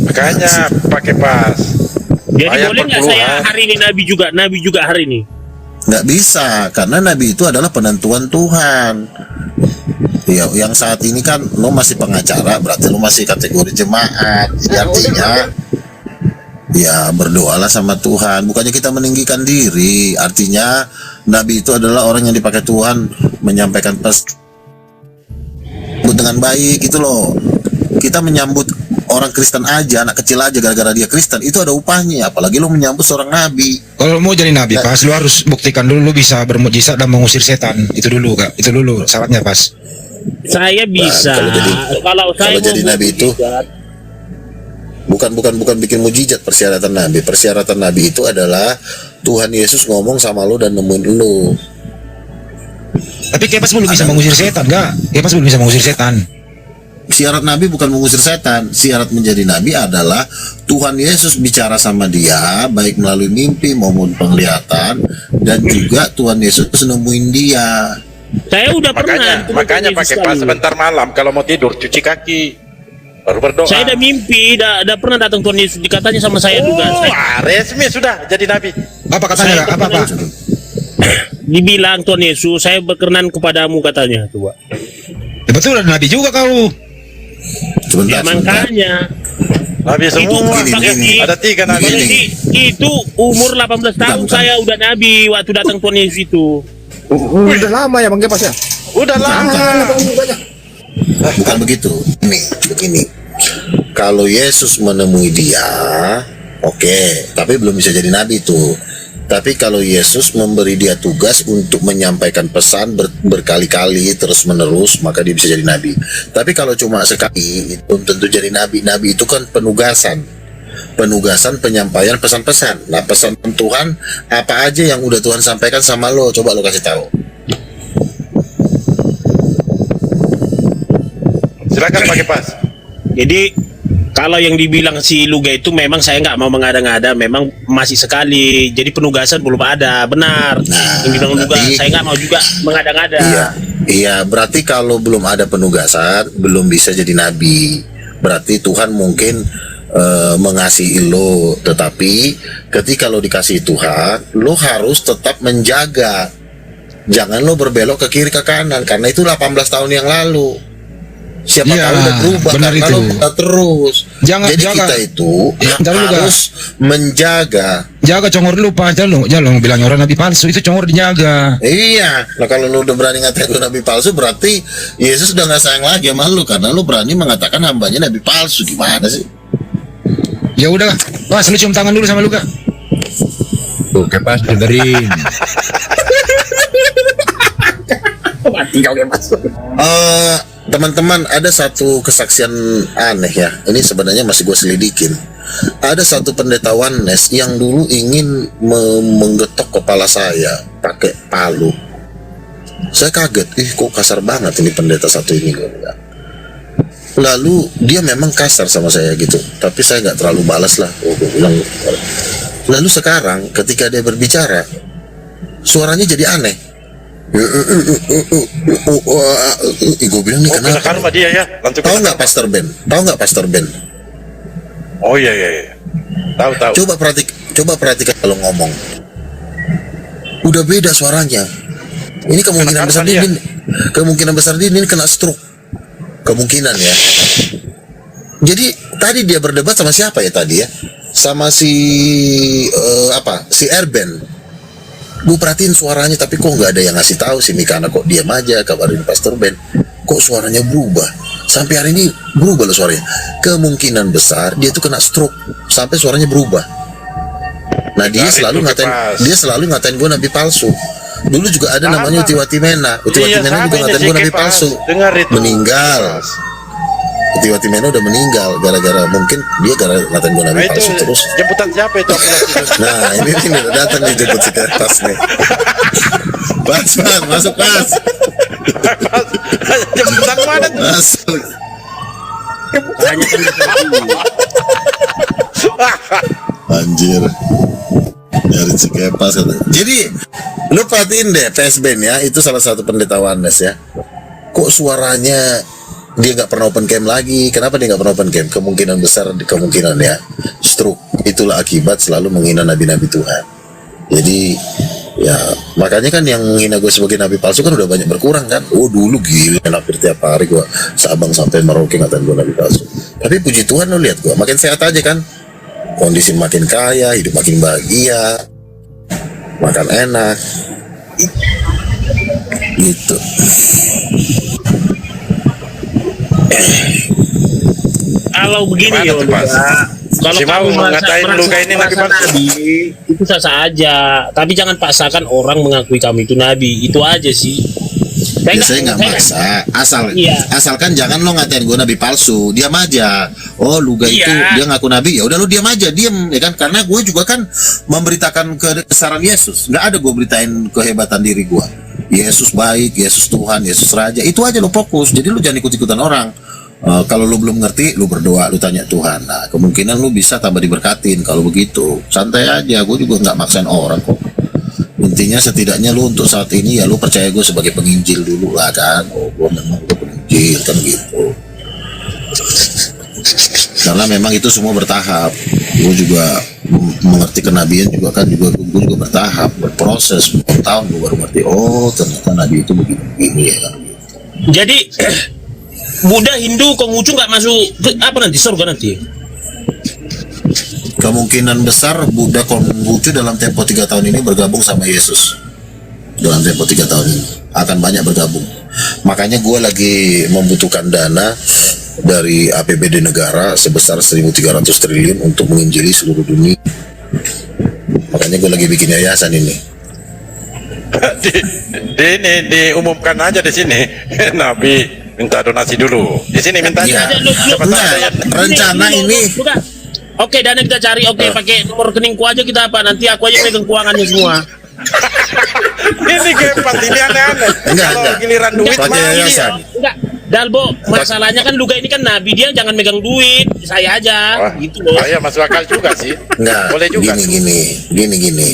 Makanya pakai pas. Jadi Ayat boleh nggak saya perpuluhan. hari ini nabi juga hari ini? Nggak bisa, karena nabi itu adalah penentuan Tuhan. Ya, yang saat ini kan lo masih pengacara, berarti lo masih kategori jemaat. Jadi artinya ya berdoalah sama Tuhan. Bukannya kita meninggikan diri. Artinya nabi itu adalah orang yang dipakai Tuhan menyampaikan pesan dengan baik itu loh. Kita menyambut orang Kristen aja, anak kecil aja gara-gara dia Kristen, itu ada upahnya. Apalagi lo menyambut seorang nabi. Kalau mau jadi nabi pas, lu harus buktikan dulu lu bisa bermujizat dan mengusir setan. Itu dulu kak, itu dulu syaratnya pas. Saya bisa. Kalau jadi mau nabi itu mujizat, bukan bikin mujizat. Persyaratan nabi itu adalah Tuhan Yesus ngomong sama lo dan nemuin lo. Tapi Kepas belum bisa mengusir setan, enggak? Kepas belum bisa mengusir setan. Syarat nabi bukan mengusir setan. Syarat menjadi nabi adalah Tuhan Yesus bicara sama dia, baik melalui mimpi maupun penglihatan, dan juga Tuhan Yesus nemuin dia. saya udah pernah. Makanya pakai pas sebentar malam kalau mau tidur cuci kaki baru berdoa. Saya udah mimpi, udah pernah datang Tuhan Yesus, dikatanya sama saya juga. Resmi sudah jadi nabi. Apa katanya? Saya Apa? Dibilang Tuhan Yesus, saya berkenan kepadamu katanya, coba. Ya, betul ada nabi juga kau. Ya makanya. Nabi Itu semua. begini. Ada 3 nabi. Itu umur 18 tahun Bukan. saya udah nabi waktu datang Tuhan Yesus itu. Udah lama ya Bang Kepas ya? Udah lama. Bukan begitu. Begini. Kalau Yesus menemui dia, oke, tapi belum bisa jadi nabi tuh. Tapi kalau Yesus memberi dia tugas untuk menyampaikan pesan berkali-kali terus menerus, maka dia bisa jadi nabi. Tapi kalau cuma sekali, itu belum tentu jadi nabi. Nabi itu kan penugasan penyampaian pesan-pesan. Nah, pesan Tuhan apa aja yang udah Tuhan sampaikan sama lo, coba lo kasih tahu. Silakan pakai pas. Jadi kalau yang dibilang si Luga itu memang saya nggak mau mengada-ngada, memang masih sekali. Jadi penugasan belum ada, benar. Yang dibilang Luga, saya nggak mau juga mengada-ngada. Iya, berarti kalau belum ada penugasan, belum bisa jadi nabi. Berarti Tuhan mungkin mengasihi lo, tetapi ketika lo dikasihi Tuhan, lo harus tetap menjaga jangan lo berbelok ke kiri ke kanan, karena itu 18 tahun yang lalu. Siapa Iya, tahu udah berubah benar karena itu. lo buka terus. Jadi Jaga. kita itu Ntar lu harus menjaga. Jaga congor lu Pak, jangan bilang orang nabi palsu, itu congor dijaga. Iya, nah kalau lu udah berani ngatain gue nabi palsu, berarti Yesus udah nggak sayang lagi sama lu karena lu berani mengatakan hambanya nabi palsu. Gimana sih? Ya udahlah, Mas, lu cium tangan dulu sama Luka. Tuh, Kepas dengerin. Teman-teman, ada satu kesaksian aneh ya. Ini sebenarnya masih gue selidikin. Ada satu pendeta Oneness yang dulu ingin menggetok kepala saya pakai palu. Saya kaget, kok kasar banget ini pendeta satu ini, gue bilang. Lalu dia memang kasar sama saya gitu, tapi saya nggak terlalu balas lah. Gue bilang. Lalu sekarang ketika dia berbicara, suaranya jadi aneh. Gue bilang nih kenapa? Karma dia ya. Tahu nggak Pastor Ben? Oh iya. Tahu. Coba perhatikan kalau ngomong. Udah beda suaranya. Ini kemungkinan besar dia ini kena stroke. Kemungkinan ya. Jadi tadi dia berdebat sama siapa ya tadi ya? Sama si Erben. Gue perhatiin suaranya, tapi kok nggak ada yang ngasih tahu si Mikana, kok diam aja kabarin Pastor Ben. Kok suaranya berubah? Sampai hari ini berubah loh suaranya. Kemungkinan besar dia tuh kena stroke sampai suaranya berubah. Nah dia selalu ngatain gue nabi palsu. Dulu juga ada namanya Utiwati Mena juga ngatain gue nabi palsu. Meninggal. Utiwati Mena udah meninggal gara-gara mungkin dia ngatain gue nabi palsu terus. Jemputan siapa itu? Nah ini udah datang dijemput si Kepas nih. Pas, masuk Pas. Jemputan mana tuh? Masuk. Anjir. Dari si Kepas kata. Jadi lu perhatiin deh PSBN ya, itu salah satu pendeta Oneness ya. Kok suaranya dia nggak pernah open cam lagi? Kenapa dia nggak pernah open cam? Kemungkinan besar ya stroke. Itulah akibat selalu menghina nabi-nabi Tuhan. Jadi ya makanya kan yang menghina gue sebagai nabi palsu kan udah banyak berkurang kan. Oh dulu gila hampir tiap hari gue Sabang sampai Merauke ngatain gue nabi palsu. Tapi puji Tuhan lo lihat gue makin sehat aja kan. Kondisi makin kaya, hidup makin bahagia, makan enak, gitu. Kalau begini ya, kalau kamu ngatain lu kayak ini nabi palsu, itu sah aja. Tapi jangan paksakan orang mengakui kamu itu nabi. Itu aja sih. Saya nggak maksa, asalkan jangan lo ngatain gue nabi palsu, diam aja. Oh Luga itu dia ngaku nabi, ya udah lo diam aja, diam ya kan? Karena gue juga kan memberitakan kebesaran Yesus, nggak ada gue beritain kehebatan diri gue. Yesus baik, Yesus Tuhan, Yesus Raja, itu aja lo fokus. Jadi lo jangan ikut-ikutan orang. Kalau lo belum ngerti, lo berdoa, lo tanya Tuhan. Nah kemungkinan lo bisa tambah diberkatin kalau begitu. Santai aja, gue juga nggak maksain orang kok. Intinya setidaknya lu untuk saat ini ya lu percaya gue sebagai penginjil dulu lah kan. Oh gue memang gue penginjil kan gitu. Karena memang itu semua bertahap. Gue juga mengerti kenabian juga kan gue juga bertahap, berproses bertahun gue baru ngerti. Oh ternyata nabi itu begini ya kan. Jadi Buddha, Hindu, Konghucu nggak masuk apa nanti surga nanti? Kemungkinan besar Buddha Konghucu dalam tempo 3 tahun ini bergabung sama Yesus. Dalam tempo 3 tahun ini akan banyak bergabung. Makanya gue lagi membutuhkan dana dari APBD negara sebesar 1.300 triliun untuk menginjili seluruh dunia. Makanya gue lagi bikin yayasan ini. diumumkan aja di sini. Nabi minta donasi dulu. Di sini minta aja. Rencana ini. Oke, dana kita cari. Oke, pakai nomor rekeningku aja kita apa? Nanti aku aja pegang keuangannya semua. Ini Kepas ini aneh-aneh. Kalau giliran duit pakai yayasan. Enggak. Dalbo, masalahnya kan Luga ini kan nabi, dia jangan megang duit, saya aja. Gitu loh. Saya masuk akal juga sih. Enggak. Boleh juga. Gini.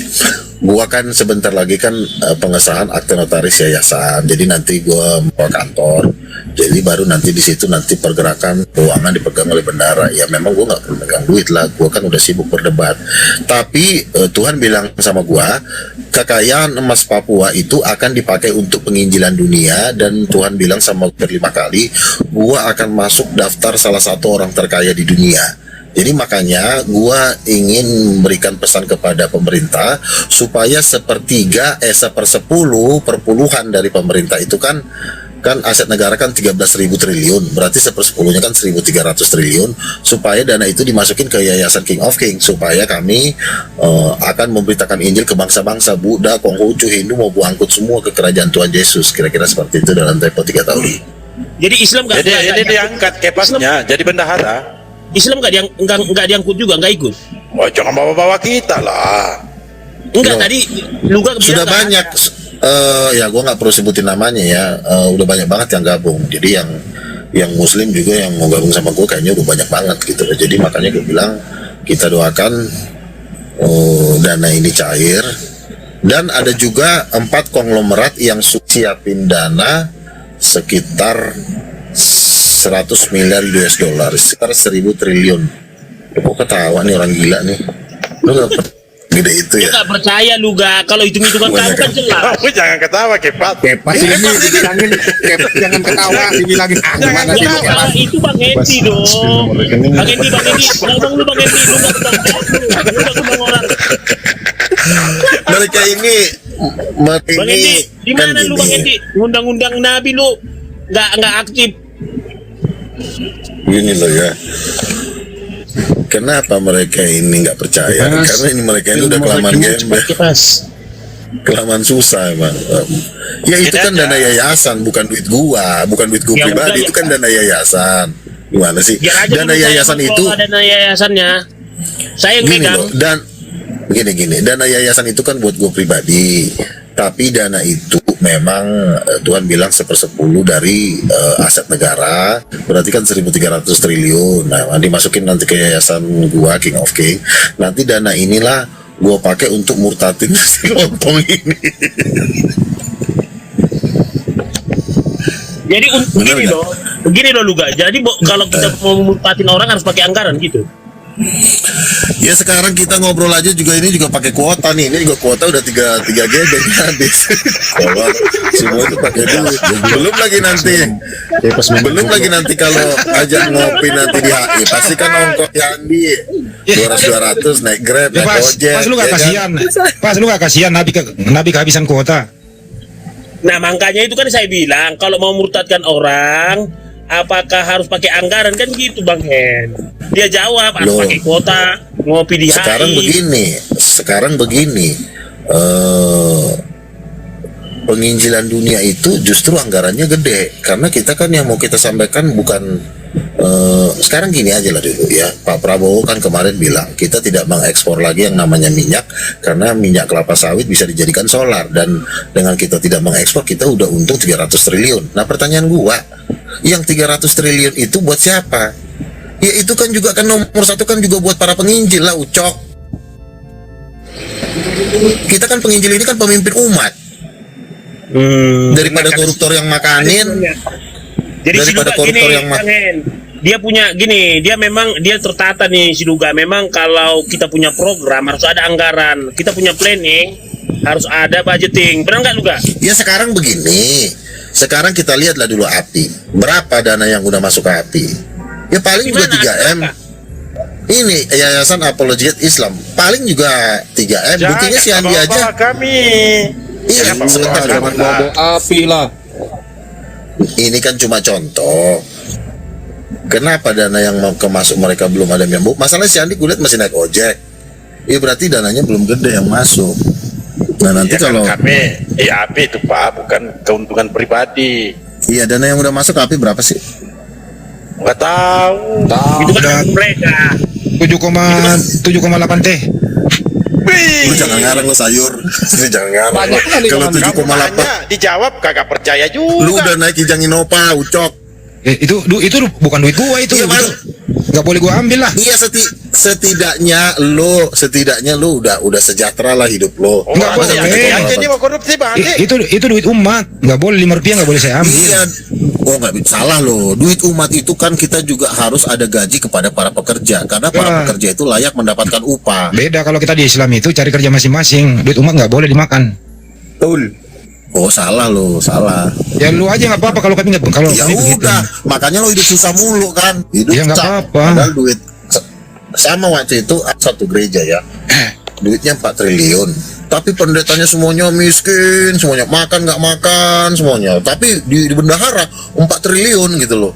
Gua kan sebentar lagi kan pengesahan akte notaris yayasan. Jadi nanti gua bawa kantor. Jadi baru nanti di situ nanti pergerakan keuangan dipegang oleh bendara. Ya memang gue nggak perlu megang duit lah, gue kan udah sibuk berdebat. Tapi Tuhan bilang sama gue, kekayaan emas Papua itu akan dipakai untuk penginjilan dunia, dan Tuhan bilang sama gue 5 kali, gue akan masuk daftar salah satu orang terkaya di dunia. Jadi makanya gua ingin memberikan pesan kepada pemerintah supaya 1/3, 1/10 perpuluhan dari pemerintah itu kan aset negara kan 13.000 triliun, berarti 1/10-nya kan 1.300 triliun, supaya dana itu dimasukin ke Yayasan King of Kings, supaya kami akan memberitakan Injil ke bangsa-bangsa, Buddha, Konghucu, Hindu mau angkut semua ke kerajaan Tuhan Yesus, kira-kira seperti itu dalam tempo 3 tahun. Jadi Islam nggak Jadi ini diangkat kepasnya jadi bendahara. Islam nggak diangkut juga, nggak ikut. Wah, jangan bawa-bawa kita lah. Enggak, Loh. tadi lu bilang Sudah nggak banyak ya gue nggak perlu sebutin namanya ya, udah banyak banget yang gabung. Jadi yang Muslim juga yang mau gabung sama gue kayaknya udah banyak banget gitu. Jadi makanya gue bilang kita doakan dana ini cair, dan ada juga 4 konglomerat yang siapin dana sekitar 100 miliar US dollar, sekitar 1.000 triliun. Kok ketawa nih orang gila nih. Lu gak gede itu ya? nggak percaya lu gak kalau hitung-hitungan kamu kan jelas. Kamu jangan ketawa, Kepat. Kepas ini dibilangin, Kepas jangan ketawa, dibilangin gimana sih lu, Kepas? Itu Bang Hendi dong. Bang Hendi, ngomong lu Bang Hendi, lu nggak ngomong orang. Mereka ini Bang Hendi, di kan mana lu Bang gini. Hendi? Undang-undang Nabi lu nggak aktif. Gini loh ya. Kenapa mereka ini nggak percaya? Karena ini mereka ini udah kelamaan gembel, kelamaan susah emang. Ya itu kan dana yayasan, bukan duit gua Ya, pribadi, udah, itu kan dana yayasan. Gimana sih? Biar aja Dana dulu saya yayasan itu mengelola dana yayasannya. Saya yang gini megang. loh, dan gini, dana yayasan itu kan buat gue pribadi, tapi dana itu memang Tuhan bilang 1/10 dari aset negara, berarti kan 1.300 triliun. Nah, dimasukin nanti ke yayasan gua King of King. Nanti dana inilah gua pakai untuk murtatin si lontong ini. Jadi Bener nggak? begini loh Luga. Jadi kalau kita mau mutatin orang harus pakai anggaran gitu. Ya sekarang kita ngobrol aja juga ini juga pakai kuota nih. Ini juga kuota udah 3 GB habis. Kalau semua itu pakai duit. Belum lagi nanti kalau ajak ngopi nanti di HI, pasti kan ongkos Yandi 200 naik Grab, Ya, naik ojek. pas lu gak ya kan? kasihan, pas lu gak kasihan Nabi kehabisan kuota. Nah makanya itu kan saya bilang kalau mau murtadkan orang, apakah harus pakai anggaran kan gitu Bang Hen? Dia jawab harus Loh. pakai kuota, ngopi di Sekarang HI. begini, penginjilan dunia itu justru anggarannya gede, karena kita kan yang mau kita sampaikan bukan sekarang gini aja lah dulu ya. Pak Prabowo kan kemarin bilang kita tidak mengekspor lagi yang namanya minyak, karena minyak kelapa sawit bisa dijadikan solar, dan dengan kita tidak mengekspor kita udah untung 300 triliun. Nah pertanyaan gua, yang 300 triliun itu buat siapa? Ya itu kan juga kan nomor 1 kan juga buat para penginjil lah, Ucok. Kita kan penginjil ini kan pemimpin umat. Daripada koruptor yang makanin, Jadi si daripada Duga gini, koruptor yang Bang Hen, dia punya gini, dia memang dia tertata nih si Duga. Memang kalau kita punya program harus ada anggaran, kita punya planning harus ada budgeting. Benar nggak Duga? ya sekarang begini. Sekarang kita lihatlah dulu API. Berapa dana yang udah masuk ke API? Ya paling juga Gimana? 3M. Ini Yayasan Apologet Islam paling juga 3M. Buktinya si Andi aja. bawa kami. Iya, Jangan sebentar. bawa kami. Api lah. Ini kan cuma contoh. Kenapa dana yang mau kemasuk mereka belum ada yang masalah si Andi gue lihat masih naik ojek. Ya berarti dananya belum gede yang masuk. Nah nanti Ya kan kalau kami, AP itu Pak, bukan keuntungan pribadi. iya dana yang udah masuk API berapa sih? Nggak tahu. Itu kan Udah hak mereka. 7,8 T. Lu jangan ngarang lo sayur. Lu jangan ngarang. Banyak kali Kalau kawan. Kamu 7,8 tanya, dijawab kagak percaya juga. lu udah naik Kijang Innova, Ucok. Itu bukan duit gua itu. Iya, Mas. nggak boleh gua ambil lah. Iya, setidaknya lo udah sejahtera lah hidup lo. Nggak Masa boleh. yang jadi mau korupsi Bang Andi? Itu duit umat, nggak boleh Rp5 nggak boleh saya ambil. Iya, nggak salah loh. Duit umat itu kan kita juga harus ada gaji kepada para pekerja, karena para pekerja itu layak mendapatkan upah. Beda kalau kita di Islam itu cari kerja masing-masing, duit umat nggak boleh dimakan. Betul. Oh salah lo, salah. Ya lu aja nggak apa-apa kalau kami nggak, kalau Ya kami begitu. udah, makanya lo hidup susah mulu kan. Hidup Ya, nggak susah. apa-apa. Padahal duit sama waktu itu satu gereja ya, duitnya 4 triliun. Tapi pendetanya semuanya miskin, semuanya makan nggak makan semuanya. Tapi di bendahara 4 triliun gitu loh.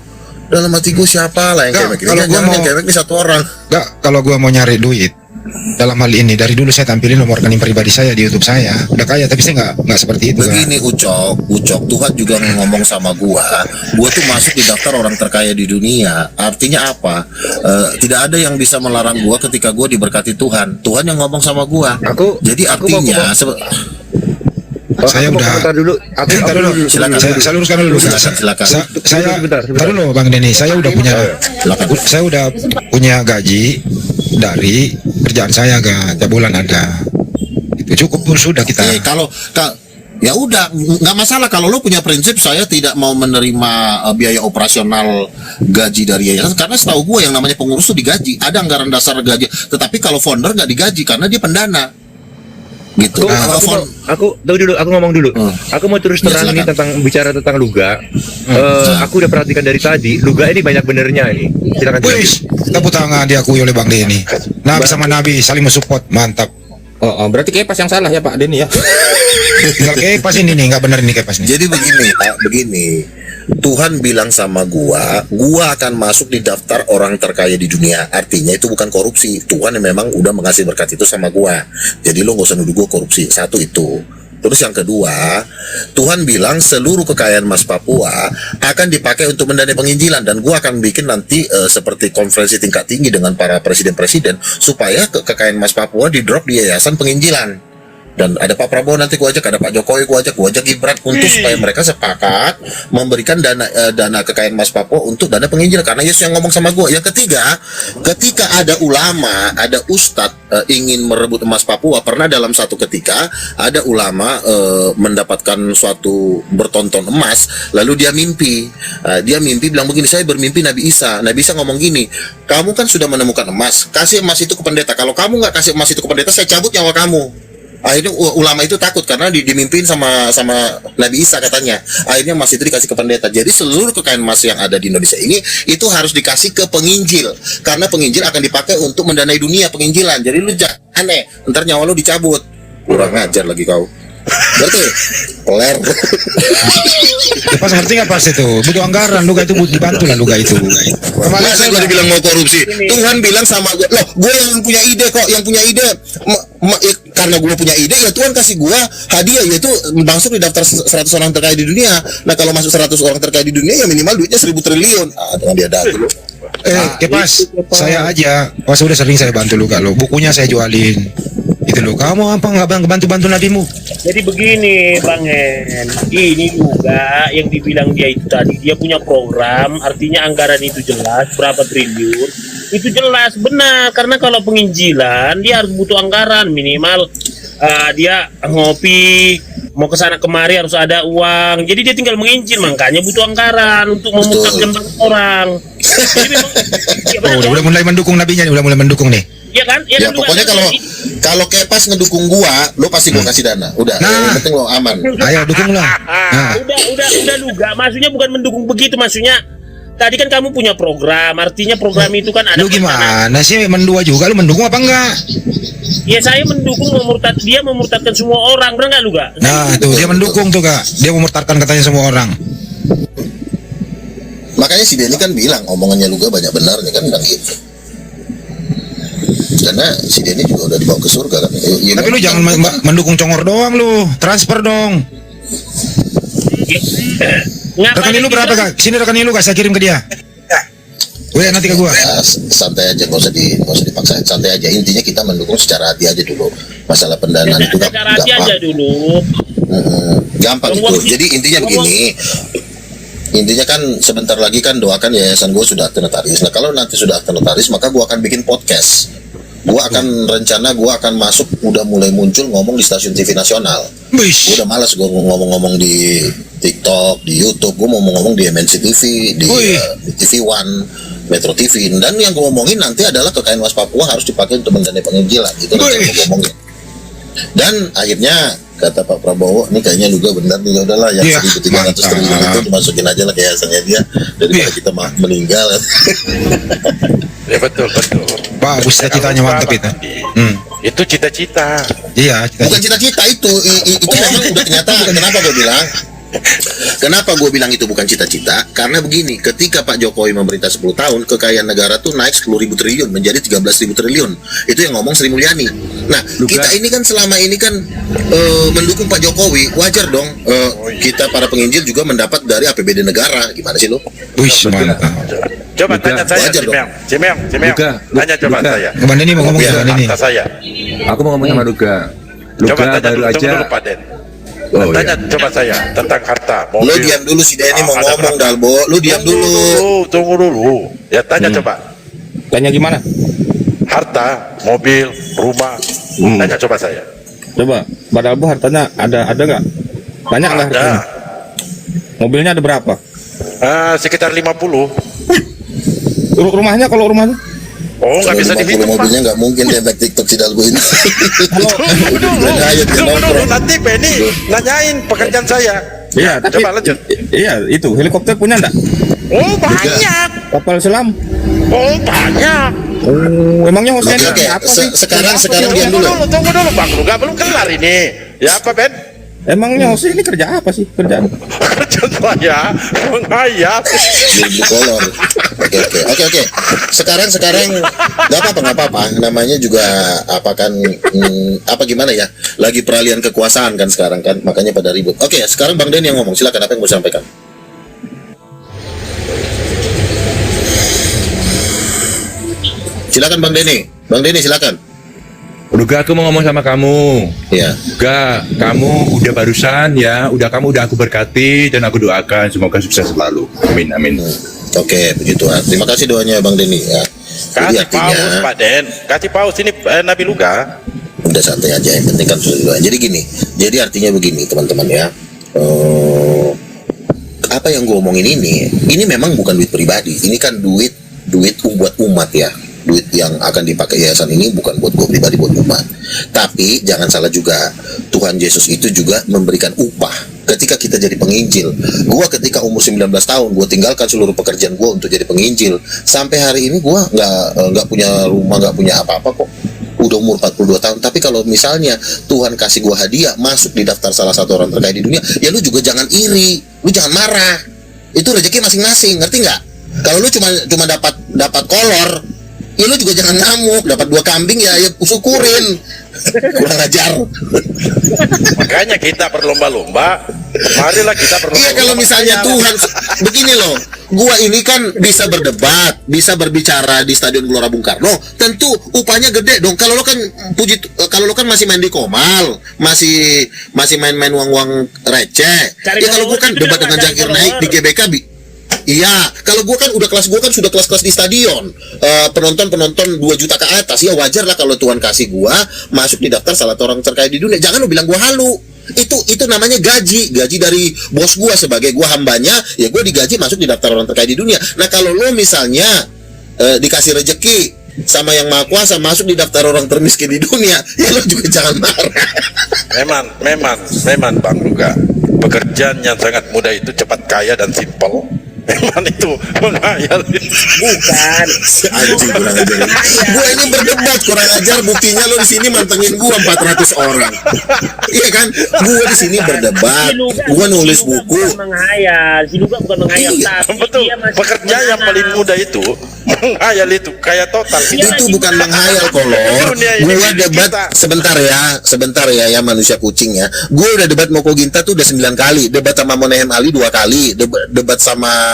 Dalam hati gue siapa lah yang Nggak, kemek ini? kalau gua Jangan mau- yang kemek ini satu orang. Nggak, kalau gua mau nyari duit dalam hal ini dari dulu saya tampilin nomor rekening pribadi saya di YouTube saya. Udah kaya tapi saya nggak seperti itu. Kak. Begini Ucok, Tuhan juga ngomong sama gua tuh masuk di daftar orang terkaya di dunia. Artinya apa? Tidak ada yang bisa melarang gua ketika gua diberkati Tuhan. Tuhan yang ngomong sama gua. Jadi artinya Saya udah. komentar dulu. Bentar dulu. Silakan. Saya luruskan dulu. Silakan. Saya Sebentar. ntar dulu Bang Denny. Saya udah punya. Silakan. Saya udah punya gaji dari kerjaan saya, tiap bulan ada. Itu cukup pun sudah kita. Ya udah, nggak masalah kalau lo punya prinsip saya tidak mau menerima biaya operasional gaji dari yayasan, karena setahu gue yang namanya pengurus tuh digaji, ada anggaran dasar gaji. Tetapi kalau founder nggak digaji karena dia pendana, gitu. Aku ngomong dulu. Aku mau terus Ya, terang ini silakan. bicara tentang Luga. Aku udah perhatikan dari tadi, Luga ini banyak benernya ini. Silakan. Wih, tepuk tangan diakui oleh Bang Denny. Nabi sama Nabi saling mensupport, mantap. Oh, berarti Kepas yang salah ya Pak Denny ya. Tinggal Kepas ini nih, nggak benar ini Kepas nih. Jadi begini, Tuhan bilang sama gua akan masuk di daftar orang terkaya di dunia. Artinya itu bukan korupsi. Tuhan yang memang udah mengasih berkat itu sama gua. Jadi lo gak usah nuduh gua korupsi. Satu itu. Terus yang kedua, Tuhan bilang seluruh kekayaan Mas Papua akan dipakai untuk mendanai penginjilan, dan gua akan bikin nanti seperti konferensi tingkat tinggi dengan para presiden-presiden supaya kekayaan Mas Papua di drop di yayasan penginjilan. Dan ada Pak Prabowo nanti gua ajak, ada Pak Jokowi gua ajak Gibran untuk supaya mereka sepakat memberikan dana kekayaan Mas Papua untuk dana penginjilan, karena Yesus yang ngomong sama gua. Yang ketiga, ketika ada ulama, ada ustadz ingin merebut emas Papua, pernah dalam satu ketika ada ulama mendapatkan suatu bertonton emas, lalu dia mimpi bilang begini, saya bermimpi Nabi Isa ngomong gini, kamu kan sudah menemukan emas, kasih emas itu ke pendeta, kalau kamu nggak kasih emas itu ke pendeta, saya cabut nyawa kamu. Akhirnya ulama itu takut karena dimimpin sama Nabi Isa katanya. Akhirnya emas itu dikasih ke pendeta. Jadi seluruh kekayaan emas yang ada di Indonesia ini itu harus dikasih ke penginjil, karena penginjil akan dipakai untuk mendanai dunia penginjilan. Jadi lu jangan aneh, ntar nyawa lu dicabut. Kurang ajar lagi kau. Berarti peler. Pas ngerti nggak pas itu? Butuh anggaran, Luga itu butuh dibantu lah Luga itu. Kemarin Masa saya gue dibilang mau korupsi? Tuhan bilang sama gue, loh gue yang punya ide kok, yang punya ide. Karena gue punya ide, ya Tuhan kasih gue hadiah, yaitu masuk di daftar 100 orang terkaya di dunia. Nah kalau masuk 100 orang terkaya di dunia, ya minimal duitnya 1000 triliun. Dengan dia dulu. Kepas, saya aja, sudah sering saya bantu Luga lo. Bukunya saya jualin. Itu lo, kamu apa nggak bantu nabimu? Jadi begini Bang Hen, ini juga yang dibilang dia itu tadi, dia punya program, artinya anggaran itu jelas berapa triliun, itu jelas benar, karena kalau penginjilan dia harus butuh anggaran minimal, dia ngopi mau ke sana kemari harus ada uang, jadi dia tinggal menginjil, makanya butuh anggaran untuk memutarkan banyak orang. Jadi memang, ya Udah mulai mendukung nabinya, udah mulai mendukung nih. ya kan? Ya pokoknya kalau Kepas ngedukung gua, lo pasti gua kasih dana. Udah, yang penting lo aman. Ayo dukung lah. Nah. Udah Luga, maksudnya bukan mendukung begitu, maksudnya tadi kan kamu punya program, artinya program itu kan ada. Lu gimana sih mendua juga, lu mendukung apa enggak? Ya saya mendukung dia memurtadkan semua orang, benar nggak Luga? Nah tuh dia mendukung tuh Kak, dia memurtadkan katanya semua orang. Makanya si Denny kan bilang omongannya Luga banyak benarnya kan, bilang gitu. Karena si Denny juga udah dibawa ke surga kan. Tapi lu jangan mendukung congor doang lu, transfer dong. Rekening lu berapa Kak? Sini rekening lu Kak, saya kirim ke dia. Nanti ke gua. Ya, santai aja, nggak usah dipaksain, santai aja. Intinya kita mendukung secara hati aja dulu. Masalah pendanaan itu secara hati aja dulu. Gampang itu. Jadi intinya begini. intinya kan sebentar lagi kan doakan yayasan gue sudah akte notaris. Nah kalau nanti sudah akte notaris, maka gue akan bikin podcast. Gue akan rencana gue akan masuk, udah mulai muncul ngomong di stasiun TV nasional. Gue udah malas gue ngomong-ngomong di TikTok, di YouTube. Gue mau ngomong di MNC TV, di TV One, Metro TV. Dan yang gue ngomongin nanti adalah kekayaan Was Papua harus dipakai untuk mendanai penginjilan. Itu yang gue ngomongin. Dan akhirnya kata Pak Prabowo, ini kayaknya juga benar nih, ya udahlah yang 1.300 triliun itu dimasukin aja lah ke yayasannya dia daripada kita meninggal. Ya betul. Bagus, cita-citanya mantap itu. Itu cita-cita. Iya, Bukan cita-cita itu memang udah kenyataan. Kenapa gue bilang itu bukan cita-cita? Karena begini, ketika Pak Jokowi memerintah 10 tahun, kekayaan negara tuh naik 10.000 triliun menjadi 13.000 triliun. Itu yang ngomong Sri Mulyani. Nah, kita ini kan selama ini kan mendukung Pak Jokowi, wajar dong kita para penginjil juga mendapat dari APBD negara. Gimana sih lo? wih, mantap. Coba tanya saya, wajar dong. Cimeng. Tanya coba saya. Kemana ini mau ngomong soal ini? Harta saya. Aku mau ngomong sama Luga. Coba Luga tanya baru dulu, aja. tunggu dulu Pak Den. Oh, Tanya coba saya tentang harta. Lo Mobil. diam dulu, si Denny mau Ada ngomong, berapa? Dalbo. Lo diam dulu. Tunggu dulu. Ya tanya coba. Tanya gimana? Harta, mobil, rumah. Tanya coba saya. Coba, Mbak Dalbo hartanya ada nggak? Banyak nggak Ada. hartanya? Mobilnya ada berapa? Sekitar 50. Rumahnya kalau rumahnya? Oh, nggak bisa 50 dihitung, Pak. mobilnya nggak mungkin dia back TikTok si Dalbo ini. Tunggu dulu, nanti Benny nanyain pekerjaan saya. Iya, tapi Coba lanjut. Iya, itu helikopter punya nggak? Oh, banyak. Kapal selam? Oh, banyak. Oh, emangnya Hussein Oke, apa sih? sekarang diam Tunggu dulu. dulu, Bang Luga belum kelar ini. Ya apa, Ben? Emangnya Hussein ini kerja apa sih? Kerjaan? Kerjaan saya menghayat. Di kolor. Oke. Sekarang nggak apa-apa. Namanya juga apa kan apa gimana ya? Lagi peralihan kekuasaan kan sekarang kan, makanya pada ribut. Oke, sekarang Bang Den yang ngomong. Silakan, apa yang mau sampaikan? Silakan Bang Denny silakan. Luga, aku mau ngomong sama kamu. Ya. Luga, kamu udah barusan ya, kamu udah aku berkati dan aku doakan semoga sukses selalu. Amin. Oke, puji Tuhan. Terima kasih doanya Bang Denny ya. Jadi Kasih paus, Pak Den. Kasih paus ini Nabi Luga. udah santai aja, yang penting kan sudah doa. Jadi gini, jadi artinya begini teman-teman ya. Apa yang gue omongin ini memang bukan duit pribadi, ini kan duit buat umat ya. Duit yang akan dipakai yayasan ini bukan buat gue pribadi, buat umat. Tapi jangan salah juga, Tuhan Yesus itu juga memberikan upah ketika kita jadi penginjil. Gua ketika umur 19 tahun, gue tinggalkan seluruh pekerjaan gue untuk jadi penginjil. Sampai hari ini gue nggak punya rumah, nggak punya apa-apa kok. Udah umur 42 tahun. Tapi kalau misalnya Tuhan kasih gue hadiah masuk di daftar salah satu orang terkaya di dunia, ya lu juga jangan iri, lu jangan marah. Itu rezeki masing-masing, ngerti nggak? Kalau lu cuma dapat kolor, ya lu juga jangan ngamuk. Dapat 2 kambing ya syukurin. Kurang ajar. Makanya kita berlomba-lomba. Marilah kita berlomba-lomba. Iya, kalau misalnya Tuhan begini loh, gua ini kan bisa berdebat, bisa berbicara di Stadion Gelora Bung Karno, tentu upahnya gede dong. Kalau lo kan masih main di Komal, masih main-main uang-uang receh. Ya kalau gua kan debat dengan jangkir naik di GBK iya, kalau gua kan sudah kelas-kelas di stadion, penonton 2 juta ke atas, ya wajar lah kalau Tuhan kasih gua masuk di daftar salah satu orang terkaya di dunia. Jangan lo bilang gua halu. Itu namanya gaji dari bos gua, sebagai gua hambanya, ya gua digaji masuk di daftar orang terkaya di dunia. Nah kalau lo misalnya dikasih rejeki sama yang maha kuasa masuk di daftar orang termiskin di dunia, ya lo juga jangan marah. Memang Bang Luga, pekerjaan yang sangat mudah itu cepat kaya dan simpel. Memang itu menghayal. Bukan. Anjing, kurang ajar. Gua ini berdebat kurang ajar, buktinya lo di sini mantengin gua 400 orang. Iya kan? Gua di sini berdebat. Gua nulis buku. Bukan menghayal. Si Luga bukan menghayal. Iya, tapi Betul. dia masih Pekerjaan yang paling mudah itu menghayal itu kaya total. Itu bukan menghayal, kolor. Gua debat sebentar ya manusia kucing ya. Gua udah debat Moko Ginta tuh udah 9 kali, debat sama Monehem Ali 2 kali, debat sama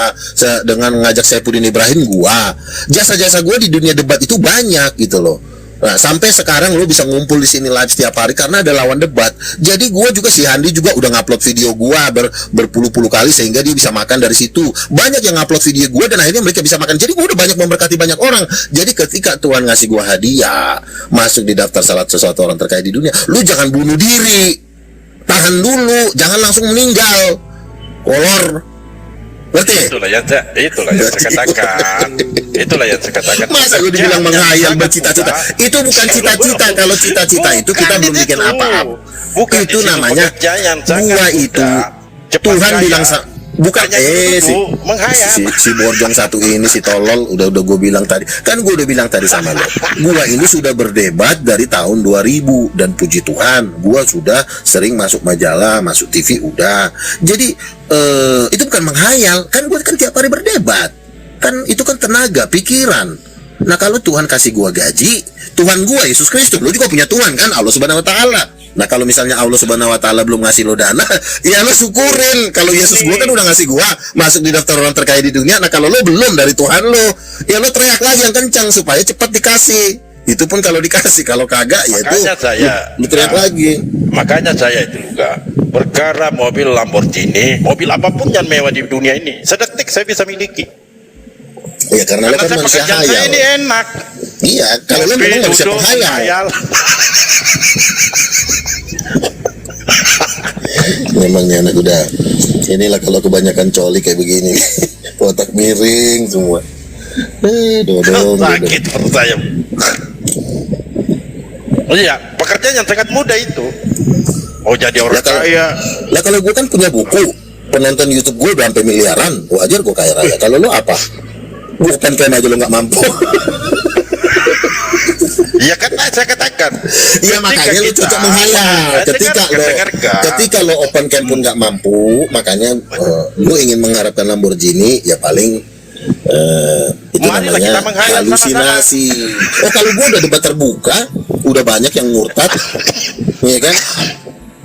dengan ngajak Saifuddin Ibrahim gua. Jasa-jasa gua di dunia debat itu banyak gitu loh. Nah, sampai sekarang lu bisa ngumpul di sini live setiap hari karena ada lawan debat. Jadi gua juga, si Handi juga udah ngupload video gua berpuluh-puluh kali sehingga dia bisa makan dari situ. Banyak yang ngupload video gua dan akhirnya mereka bisa makan. Jadi gua udah banyak memberkati banyak orang. Jadi ketika Tuhan ngasih gua hadiah, masuk di daftar salah sesuatu orang terkaya di dunia, lu jangan bunuh diri. Tahan dulu, jangan langsung meninggal. Kolor. Ngerti? Itulah yang saya katakan. Itulah yang saya katakan. Masa lu dibilang menghayal bercita-cita? Itu bukan cita-cita. Kalau cita-cita itu kita belum bikin apa-apa. Bukan Itu namanya gua itu. Tuhan bilang bukan si Borjong satu ini, si tolol, udah gue bilang tadi. Kan gue udah bilang tadi sama lo. Gua ini sudah berdebat dari tahun 2000 dan puji Tuhan, gua sudah sering masuk majalah, masuk TV udah. Jadi itu bukan menghayal. Kan gue kan tiap hari berdebat. Kan itu kan tenaga, pikiran. Nah, kalau Tuhan kasih gua gaji, Tuhan gua Yesus Kristus, lo juga punya Tuhan kan, Allah Subhanahu wa taala. Nah, kalau misalnya Allah Subhanahu wa taala belum ngasih lo dana, ya lo syukurin. Kalau Yesus gua kan udah ngasih gua masuk di daftar orang terkaya di dunia. Nah, kalau lo belum dari Tuhan lo, ya lo teriak lagi yang kencang supaya cepat dikasih. Itu pun kalau dikasih, kalau kagak ya itu lo teriak lagi. Makanya saya itu juga perkara mobil Lamborghini, mobil apapun yang mewah di dunia ini, sedetik saya bisa miliki. Ya karena lo kan manusia pekerjaan saya hayal. ini enak. Iya, kalau lo memang nggak bisa menghayal. Memangnya anak udah inilah kalau kebanyakan coli kayak begini. Otak miring semua. Sakit perut saya. Oh iya, pekerjaan yang sangat mudah itu. Oh, jadi orang kaya. Lah kalau gue kan punya buku, penonton YouTube gue udah sampai miliaran, wajar gue kaya raya. Kalau lo apa? Bukan kayak aja lo nggak mampu. Iya kan saya katakan. Iya makanya lo cocok menghayal. Ketika lo open camp pun nggak mampu, makanya lo ingin mengharapkan Lamborghini, ya paling itu namanya halusinasi. Oh, kalau gue udah debat terbuka, udah banyak yang murtad, ya kan?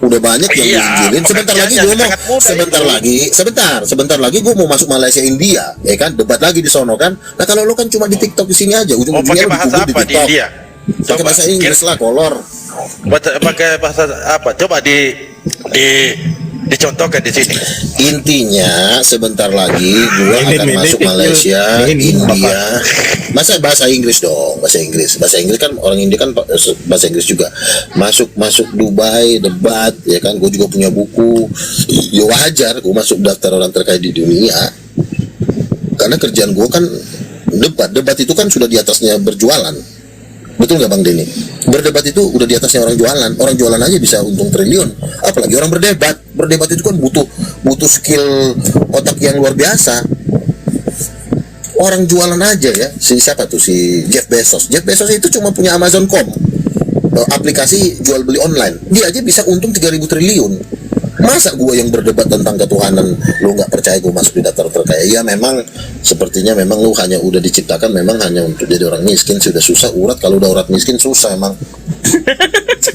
Udah banyak yang diinjilin. Sebentar lagi gue mau, sebentar lagi gue mau masuk Malaysia India, ya kan? Debat lagi di sono kan? Nah, kalau lo kan cuma di TikTok di sini aja, ujung-ujungnya lo dikubur di TikTok. Pakai bahasa Inggris lah, kolor. Pakai bahasa apa? Coba dicontohkan di sini. Intinya sebentar lagi gua akan masuk Malaysia, India. Masa bahasa Inggris dong, bahasa Inggris kan orang India kan bahasa Inggris juga. Masuk Dubai debat, ya kan? Gue juga punya buku. Ya wajar, gue masuk daftar orang terkaya di dunia. Karena kerjaan gue kan debat itu kan sudah di atasnya berjualan. Betul nggak Bang Denny? Berdebat itu udah di atasnya orang jualan. Orang jualan aja bisa untung triliun. Apalagi orang berdebat. Berdebat itu kan butuh skill otak yang luar biasa. Orang jualan aja ya. Siapa tuh? Si Jeff Bezos. Jeff Bezos itu cuma punya Amazon.com, aplikasi jual beli online. Dia aja bisa untung 3.000 triliun. Masa gue yang berdebat tentang ketuhanan lu nggak percaya gue masuk di daftar terkaya? Ya memang sepertinya memang lu hanya udah diciptakan memang hanya untuk jadi orang miskin. Sudah susah urat, kalau udah urat miskin susah emang.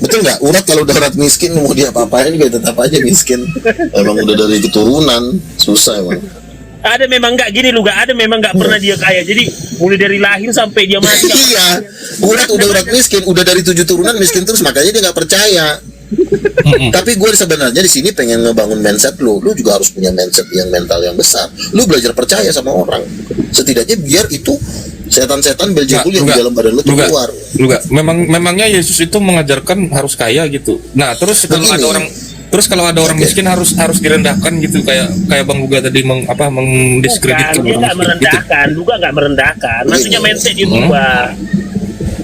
Betul nggak? Urat kalau udah urat miskin mau dia apa-apain juga tetap aja miskin. Emang udah dari keturunan susah emang. Ada memang nggak gini lu, ada memang nggak pernah dia kaya. Jadi mulai dari lahir sampai dia mati. Iya, urat miskin, udah dari 7 turunan miskin terus, makanya dia nggak percaya. Tapi gue sebenarnya di sini pengen ngebangun mindset lu juga harus punya mindset yang mental yang besar. Lu belajar percaya sama orang, setidaknya biar itu setan-setan Beelzebul yang di dalam badan lu keluar. Memangnya Yesus itu mengajarkan harus kaya gitu. Nah, terus kalau ada orang miskin harus direndahkan gitu, kayak Bang Buga tadi mendiskreditkan orang miskin. Merendahkan, Buga nggak merendahkan. Maksudnya mindset dia berubah.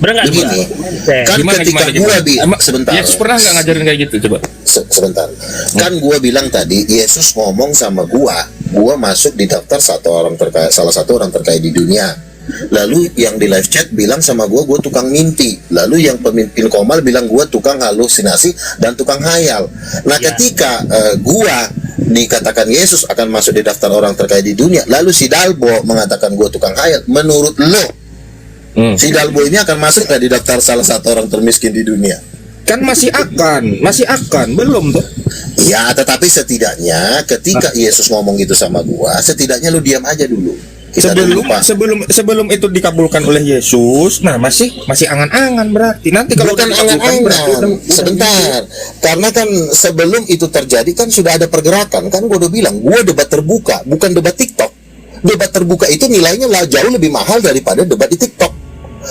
Benar nggak juga? Kan ketika gua sebentar. Yesus pernah nggak ngajarin kayak gitu? Coba. Sebentar. Kan gua bilang tadi Yesus ngomong sama gua masuk di daftar salah satu orang terkaya di dunia. Lalu yang di live chat bilang sama gua tukang mimpi. Lalu yang pemimpin Komal bilang gua tukang halusinasi dan tukang hayal. Nah, ketika gua dikatakan Yesus akan masuk di daftar orang terkaya di dunia, lalu si Dalbo mengatakan gua tukang hayal, menurut lo si Dalbo ini akan masuk nggak di daftar salah satu orang termiskin di dunia? Kan masih akan, belum tuh. Ya, tetapi setidaknya ketika Yesus ngomong gitu sama gua, setidaknya lu diam aja dulu. Kita dulu lupa. sebelum itu dikabulkan oleh Yesus, nah masih angan-angan berarti. Nanti kalau Bukan udah dikabulkan, berarti angan-angan, udah sebentar. Karena kan sebelum itu terjadi kan sudah ada pergerakan. Kan gue udah bilang, gue debat terbuka, bukan debat TikTok. Debat terbuka itu nilainya lah jauh lebih mahal daripada debat di TikTok.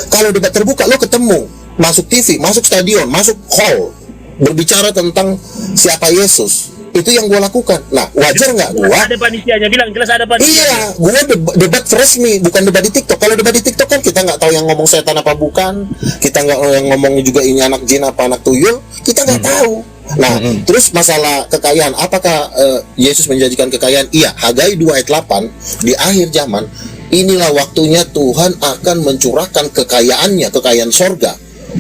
Kalau debat terbuka lo ketemu, masuk TV, masuk stadion, masuk hall, berbicara tentang siapa Yesus. Itu yang gue lakukan. Nah, wajar nggak gue? Ada panitianya bilang, jelas ada panitianya. Iya, gue debat resmi, bukan debat di TikTok. Kalau debat di TikTok kan kita nggak tahu yang ngomong setan apa bukan, kita nggak tahu yang ngomong juga ini anak jin apa anak tuyul, kita nggak tahu. Nah, terus masalah kekayaan, apakah Yesus menjanjikan kekayaan? Iya, Hagai 2 ayat 8, di akhir zaman, inilah waktunya Tuhan akan mencurahkan kekayaannya, kekayaan sorga,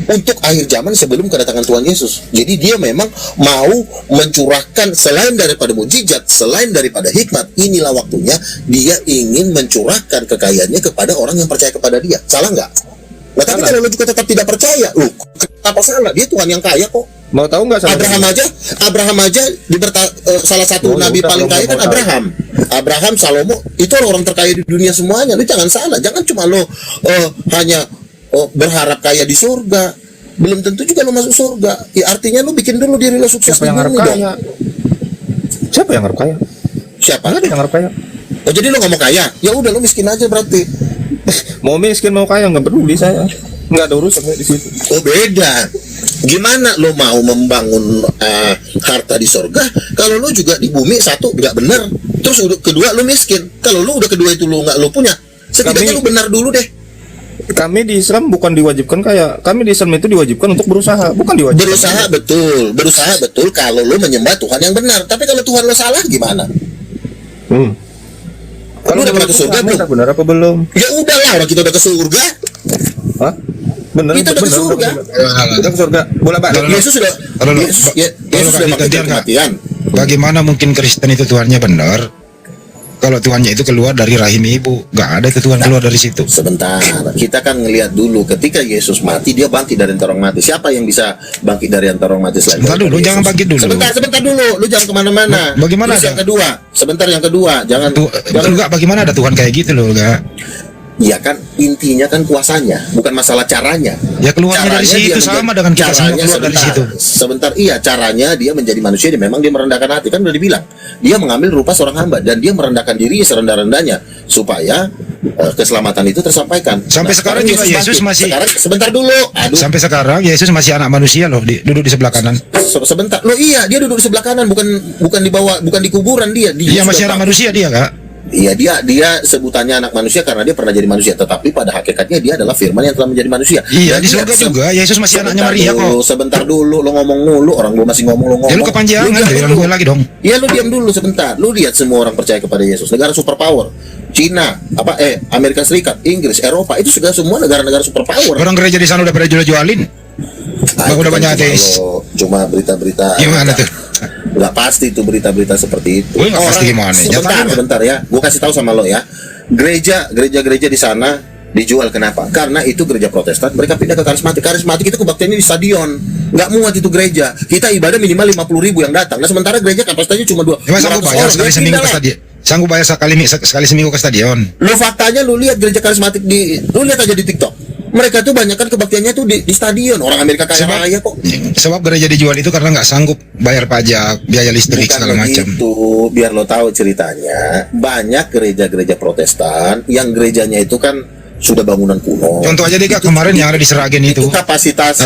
untuk akhir zaman sebelum kedatangan Tuhan Yesus. Jadi dia memang mau mencurahkan selain daripada mujizat, selain daripada hikmat, inilah waktunya dia ingin mencurahkan kekayaannya kepada orang yang percaya kepada dia. Salah nggak? Nah, tapi kalau lu juga tetap tidak percaya, apa salah? Dia Tuhan yang kaya kok. mau tahu nggak sama Abraham aja salah satu nabi paling kaya kan Abraham, Salomo, itu orang terkaya di dunia semuanya. Lu jangan salah, jangan cuma lo hanya berharap kaya di surga, belum tentu juga lo masuk surga. Ya, artinya lo bikin dulu diri lo sukses. Siapa yang harap kaya? Siapa yang harap kaya? Siapa? Nggak ada yang harap kaya. Oh, jadi lo nggak mau kaya? Ya udah lo miskin aja berarti. Mau miskin mau kaya nggak peduli saya. Nggak ada urusan di situ. Oh, beda. Gimana lo mau membangun harta di surga kalau lo juga di bumi satu nggak benar, terus kedua lo miskin. Kalau lo udah kedua itu lo nggak lo punya, setidaknya lo benar dulu deh. Kami di Islam bukan diwajibkan kaya. Kami di Islam itu diwajibkan untuk berusaha, bukan diwajibkan. Berusaha betul kalau lo menyembah Tuhan yang benar. Tapi kalau Tuhan lo salah gimana? Kalau udah pernah ke surga belum? Benar apa belum? Ya udahlah, orang kita udah ke surga. Hah? Benar. Kita udah ke surga. Kita ke surga. Bola balik. Yesus sudah mati kematian. Bagaimana mungkin Kristen itu Tuhannya benar kalau Tuhannya itu keluar dari rahim ibu? Gak ada itu Tuhan keluar dari situ. Sebentar, kita kan ngelihat dulu ketika Yesus mati, dia bangkit dari antara orang mati. Siapa yang bisa bangkit dari antara orang mati selain Sebentar dulu, jangan bangkit dulu. Sebentar dulu, lu jangan kemana-mana. Bagaimana? Terus yang kedua, yang kedua, jangan. Enggak, bagaimana ada Tuhan kayak gitu loh, enggak? Ya kan, intinya kan kuasanya, bukan masalah caranya. Ya keluarnya dari situ sama dengan kita semua keluar dari situ. Sebentar, iya, caranya dia menjadi manusia, dia memang dia merendahkan hati, kan udah dibilang. Dia mengambil rupa seorang hamba dan dia merendahkan diri serendah-rendahnya supaya keselamatan itu tersampaikan. Sampai sekarang juga Yesus masih. Sebentar dulu. Sampai sekarang Yesus masih anak manusia loh, duduk di sebelah kanan. Sebentar, loh iya, dia duduk di sebelah kanan, bukan di bawah, bukan di kuburan dia. Iya, masih anak manusia dia, Kak. Iya, dia sebutannya anak manusia karena dia pernah jadi manusia, tetapi pada hakikatnya dia adalah firman yang telah menjadi manusia. Iya, di surga juga Yesus masih anaknya Maria kok. Sebentar dulu, lo ngomong mulu, orang gua masih ngomong, lo ngomong. Ya lu kepanjangan, gue lagi dong. Iya, lu diam dulu sebentar. Lu lihat semua orang percaya kepada Yesus. Negara superpower, Cina, Amerika Serikat, Inggris, Eropa, itu segala semua negara-negara superpower. Orang gereja di sana udah pada jual-jualin. Udah banyak ateis. Cuma berita-berita. Gimana tuh? Nggak pasti itu berita-berita seperti itu. Nggak pasti gimana? Sebentar ya. Gue kasih tahu sama lo ya. Gereja di sana dijual, kenapa? Karena itu gereja Protestan, mereka pindah ke karismatik. Karismatik itu kebaktiannya di stadion. Nggak muat itu gereja. Kita ibadah minimal 50.000 yang datang. Nah, sementara gereja kapasitasnya cuma 200 orang. Sekali seminggu ke stadion. Sanggup bayar sekali seminggu ke stadion. Lo faktanya lu lihat gereja karismatik lu lihat aja di TikTok. Mereka tuh banyak kan kebaktiannya tuh di stadion. Orang Amerika kaya raya kok. Sebab gereja dijual itu karena nggak sanggup bayar pajak, biaya listrik segala macam. Itu biar lo tahu ceritanya. Banyak gereja-gereja Protestan yang gerejanya itu kan sudah bangunan kuno. Contoh aja deh Kak, kemarin yang ada di Seragen itu. Kapasitasnya.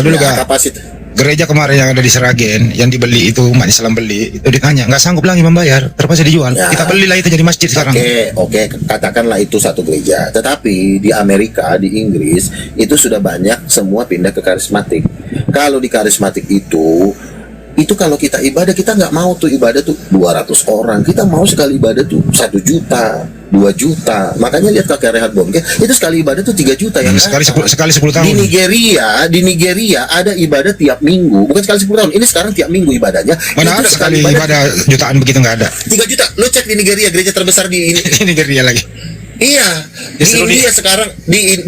Gereja kemarin yang ada di Seragen yang dibeli itu umat Islam beli, itu ditanya nggak sanggup lagi membayar, terpaksa dijual. Ya. Kita belilah itu jadi masjid sekarang. Oke, katakanlah itu satu gereja. Tetapi di Amerika, di Inggris itu sudah banyak semua pindah ke karismatik. Kalau di karismatik itu kalau kita ibadah, kita nggak mau tuh ibadah tuh 200 orang. Kita mau sekali ibadah tuh 1 juta, 2 juta. Makanya lihat kakek Rehat Bonke, itu sekali ibadah tuh 3 juta yang sekali 10 tahun. Di Nigeria ada ibadah tiap minggu, bukan sekali 10 tahun. Ini sekarang tiap minggu ibadahnya. Mana ada sekali ibadah jutaan begitu, nggak ada. 3 juta. Lo cek di Nigeria, gereja terbesar di Nigeria lagi. Iya, di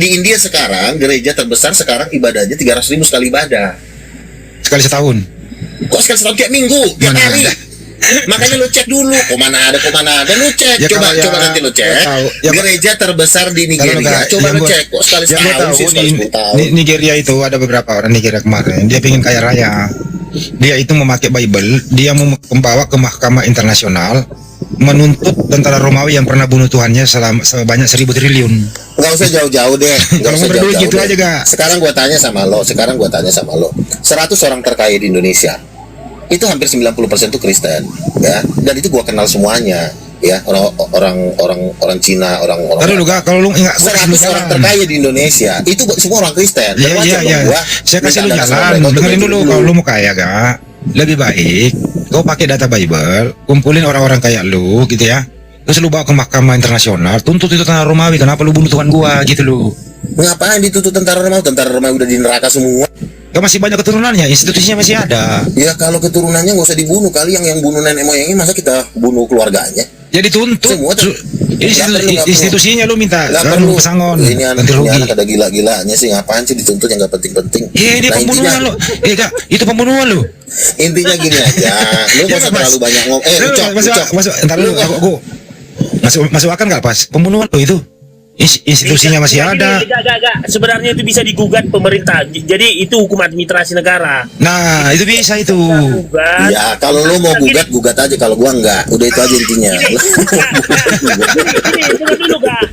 India sekarang gereja terbesar sekarang ibadahnya 300.000 sekali ibadah. Sekali setahun. Kok sekali setahun tiap minggu, tiap hari? Makanya lu cek dulu, kemana ada lu cek. Ya, coba kalau coba nanti lu cek. ya tahu. Ya, Gereja terbesar di Nigeria. Coba lu cek. Kok sekali yang gue setahun tahu sih, sekali 10 tahun. Nigeria itu ada beberapa orang Nigeria kemarin, dia pengen kaya raya. Dia itu memakai Bible, dia membawa ke mahkamah internasional, menuntut tentara Romawi yang pernah bunuh Tuhannya sebanyak 1.000 triliun. Nggak usah jauh-jauh deh. Nggak Kalau usah ngobrol jauh-jauh gitu deh. aja, Kak. Sekarang gua tanya sama lo. 100 orang terkaya di Indonesia. Itu hampir 90% itu Kristen, ya. Dan itu gua kenal semuanya, ya. Orang Cina, orang-orang. Taruh lu, Kak, kalau lu enggak 100 orang terkaya di Indonesia itu semua orang Kristen. Dan wajar Iya. dong gua Saya kasih lu minta dana sama jalan. mereka untuk Dengerin bantu dulu, kalau lu mau kaya, Kak, lebih baik kau pakai data Bible, kumpulin orang-orang kayak lu gitu ya. Terus lu bawa ke mahkamah internasional, tuntut itu tentara Romawi, kenapa lu bunuh Tuhan gua gitu lu. Ngapain dituntut tentara Romawi? Tentara Romawi udah di neraka semua. Kan masih banyak keturunannya, institusinya masih ada. Ya kalau keturunannya nggak usah dibunuh, kali yang bunuh nenek moyangnya masa kita bunuh keluarganya? Ya dituntut. Semua tuh. Institusinya lu minta Nggak kan perlu. pesangon, Ini ganti rugi. anak ada gila-gilanya sih, ngapain sih dituntut yang nggak penting-penting? Iya, ini Nah, pembunuhan intinya- lo. Iya, Kak, itu pembunuhan lo. Intinya gini aja, lu nggak usah terlalu banyak ngomong. Masuk, entar dulu, aku masuk akan nggak pas? Pembunuhan lo itu. Institusinya masih ada. Gak. Sebenarnya itu bisa digugat pemerintah. Jadi itu hukum administrasi negara. Nah, itu bisa itu. Gugat. Ya kalau lu mau gugat aja, kalau gua enggak. Udah itu aja intinya. Ini tunggu dulu, Kak.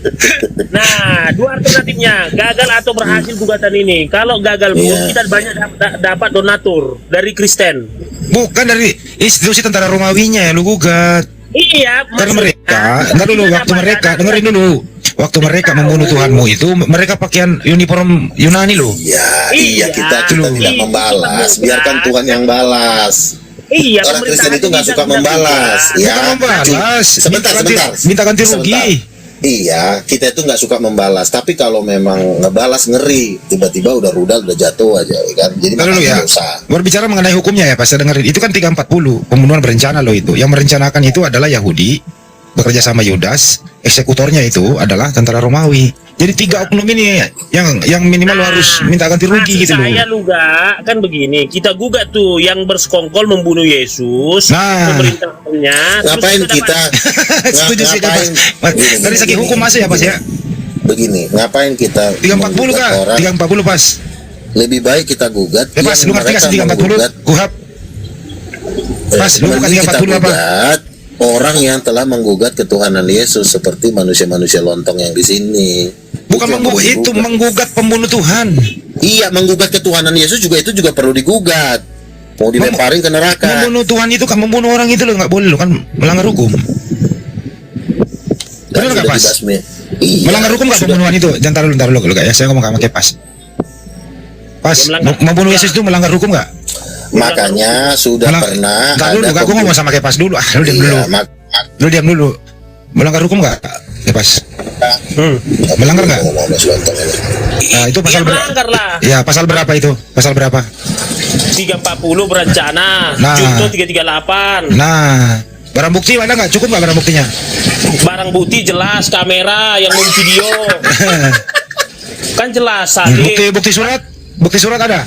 Nah, dua alternatifnya, gagal atau berhasil gugatan ini. Kalau gagal pun Iya. kita banyak dapat donatur dari Kristen. Bukan dari institusi tentara Romawinya ya lu gugat. Iya, Karena maksudnya, mereka, entar dulu kita waktu dapat mereka, dana- dengerin dulu. Waktu mereka membunuh Tuhanmu itu, mereka pakaian uniform Yunani loh. Iya, kita tidak membalas. Biarkan Tuhan yang balas. Iya, Orang pemerintah Kristen itu nggak bisa suka membalas. juga. Ya, Bukan membalas, sebentar. minta ganti rugi. Iya, kita itu nggak suka membalas. Tapi kalau memang ngebalas ngeri, tiba-tiba udah rudal, udah jatuh aja, ya kan? Jadi Taruh dulu makanya ya. nggak usah. Berbicara mengenai hukumnya ya, Pak, saya dengerin. Itu kan 340, pembunuhan berencana loh itu. Yang merencanakan itu adalah Yahudi, bekerja sama Yudas, eksekutornya itu adalah tentara Romawi. Jadi 3 oknum ini yang minimal lo harus minta ganti rugi gitu loh. Saya luga kan begini, kita gugat tuh yang bersekongkol membunuh Yesus, Nah. pemerintahnya. terus Ngapain dapat- kita? Setuju sih Kak, Pas. Gini, Dari segi gini, hukum masih ya, Pas ya. Begini, ngapain kita 340 menggugat Kak, orang? 340 Pas. Lebih baik kita gugat. Ya Pas, lu ngerti mereka kasih 340? menggugat, Kuhap. Pas, lu bukan mending kita 340 apa? gugat orang yang telah menggugat ketuhanan Yesus seperti manusia-manusia lontong yang di sini. Bukan Itu yang menggugat pembunuh Tuhan. Iya, menggugat ketuhanan Yesus itu juga perlu digugat. Mau dilemparin ke neraka. Membunuh Tuhan itu kan membunuh orang itu lo nggak boleh lo kan melanggar hukum. Dan Benar nggak, sudah Pas? dibasmi. Iya, Melanggar hukum nggak sudah. pembunuhan itu? Jangan taruh dulu ya. Saya ngomong sama Pas. Pas, Ya, melanggar. membunuh Yesus itu melanggar hukum nggak? Makanya sudah pernah Nggak dulu, ada aku ngomong sama Pas dulu. Lu diam dulu. Iya, Lu diam dulu. Melanggar hukum nggak? Pas. Melanggar nggak? Nah, itu Ya pasal berapa? melanggar lah. Ya, pasal berapa itu? Pasal berapa? 340 berencana, Nah. Junto 338. Nah, barang bukti ada nggak? Cukup nggak barang buktinya? Barang bukti jelas, kamera yang video. Kan jelas tadi. Bukti surat? Bukti surat ada?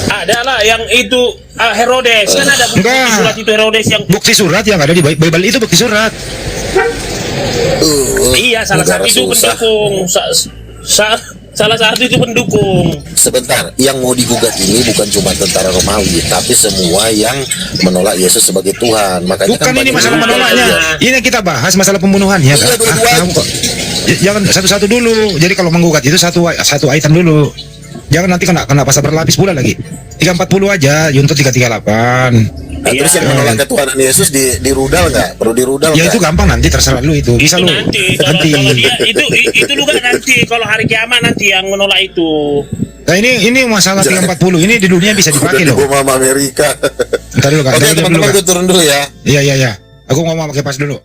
Ada lah yang itu Herodes kan ada bukti Enggak. surat itu Herodes yang Bukti surat yang ada di Bible itu bukti surat. iya salah negara satu itu susah. pendukung. Salah satu itu pendukung. Sebentar, yang mau digugat ini bukan cuma tentara Romawi, tapi semua yang menolak Yesus sebagai Tuhan. Makanya Bukan ini banyak masalah juga menolaknya. yang- Ini yang kita bahas masalah pembunuhannya. Iya, Kak. dua-duanya. Jangan satu-satu dulu. Jadi kalau menggugat itu satu item dulu. Jangan nanti kena pasal berlapis pula lagi. 340 aja, Junto 338. Nah, terus yang menolak ketuhanan Yesus di rudal nggak? Perlu di rudal Ya nggak? itu gampang nanti terserah lu itu. Bisa Itu lu. nanti kalau dia itu juga nanti kalau hari kiamat nanti yang menolak itu. Nah ini masalah 340 ini di dunia bisa Udah dipakai loh. dibawa sama Amerika. Ntar dulu Kak. Oke Ntar dulu, teman-teman, Kak. gue turun dulu ya. Iya. Aku ngomong pakai Pas dulu.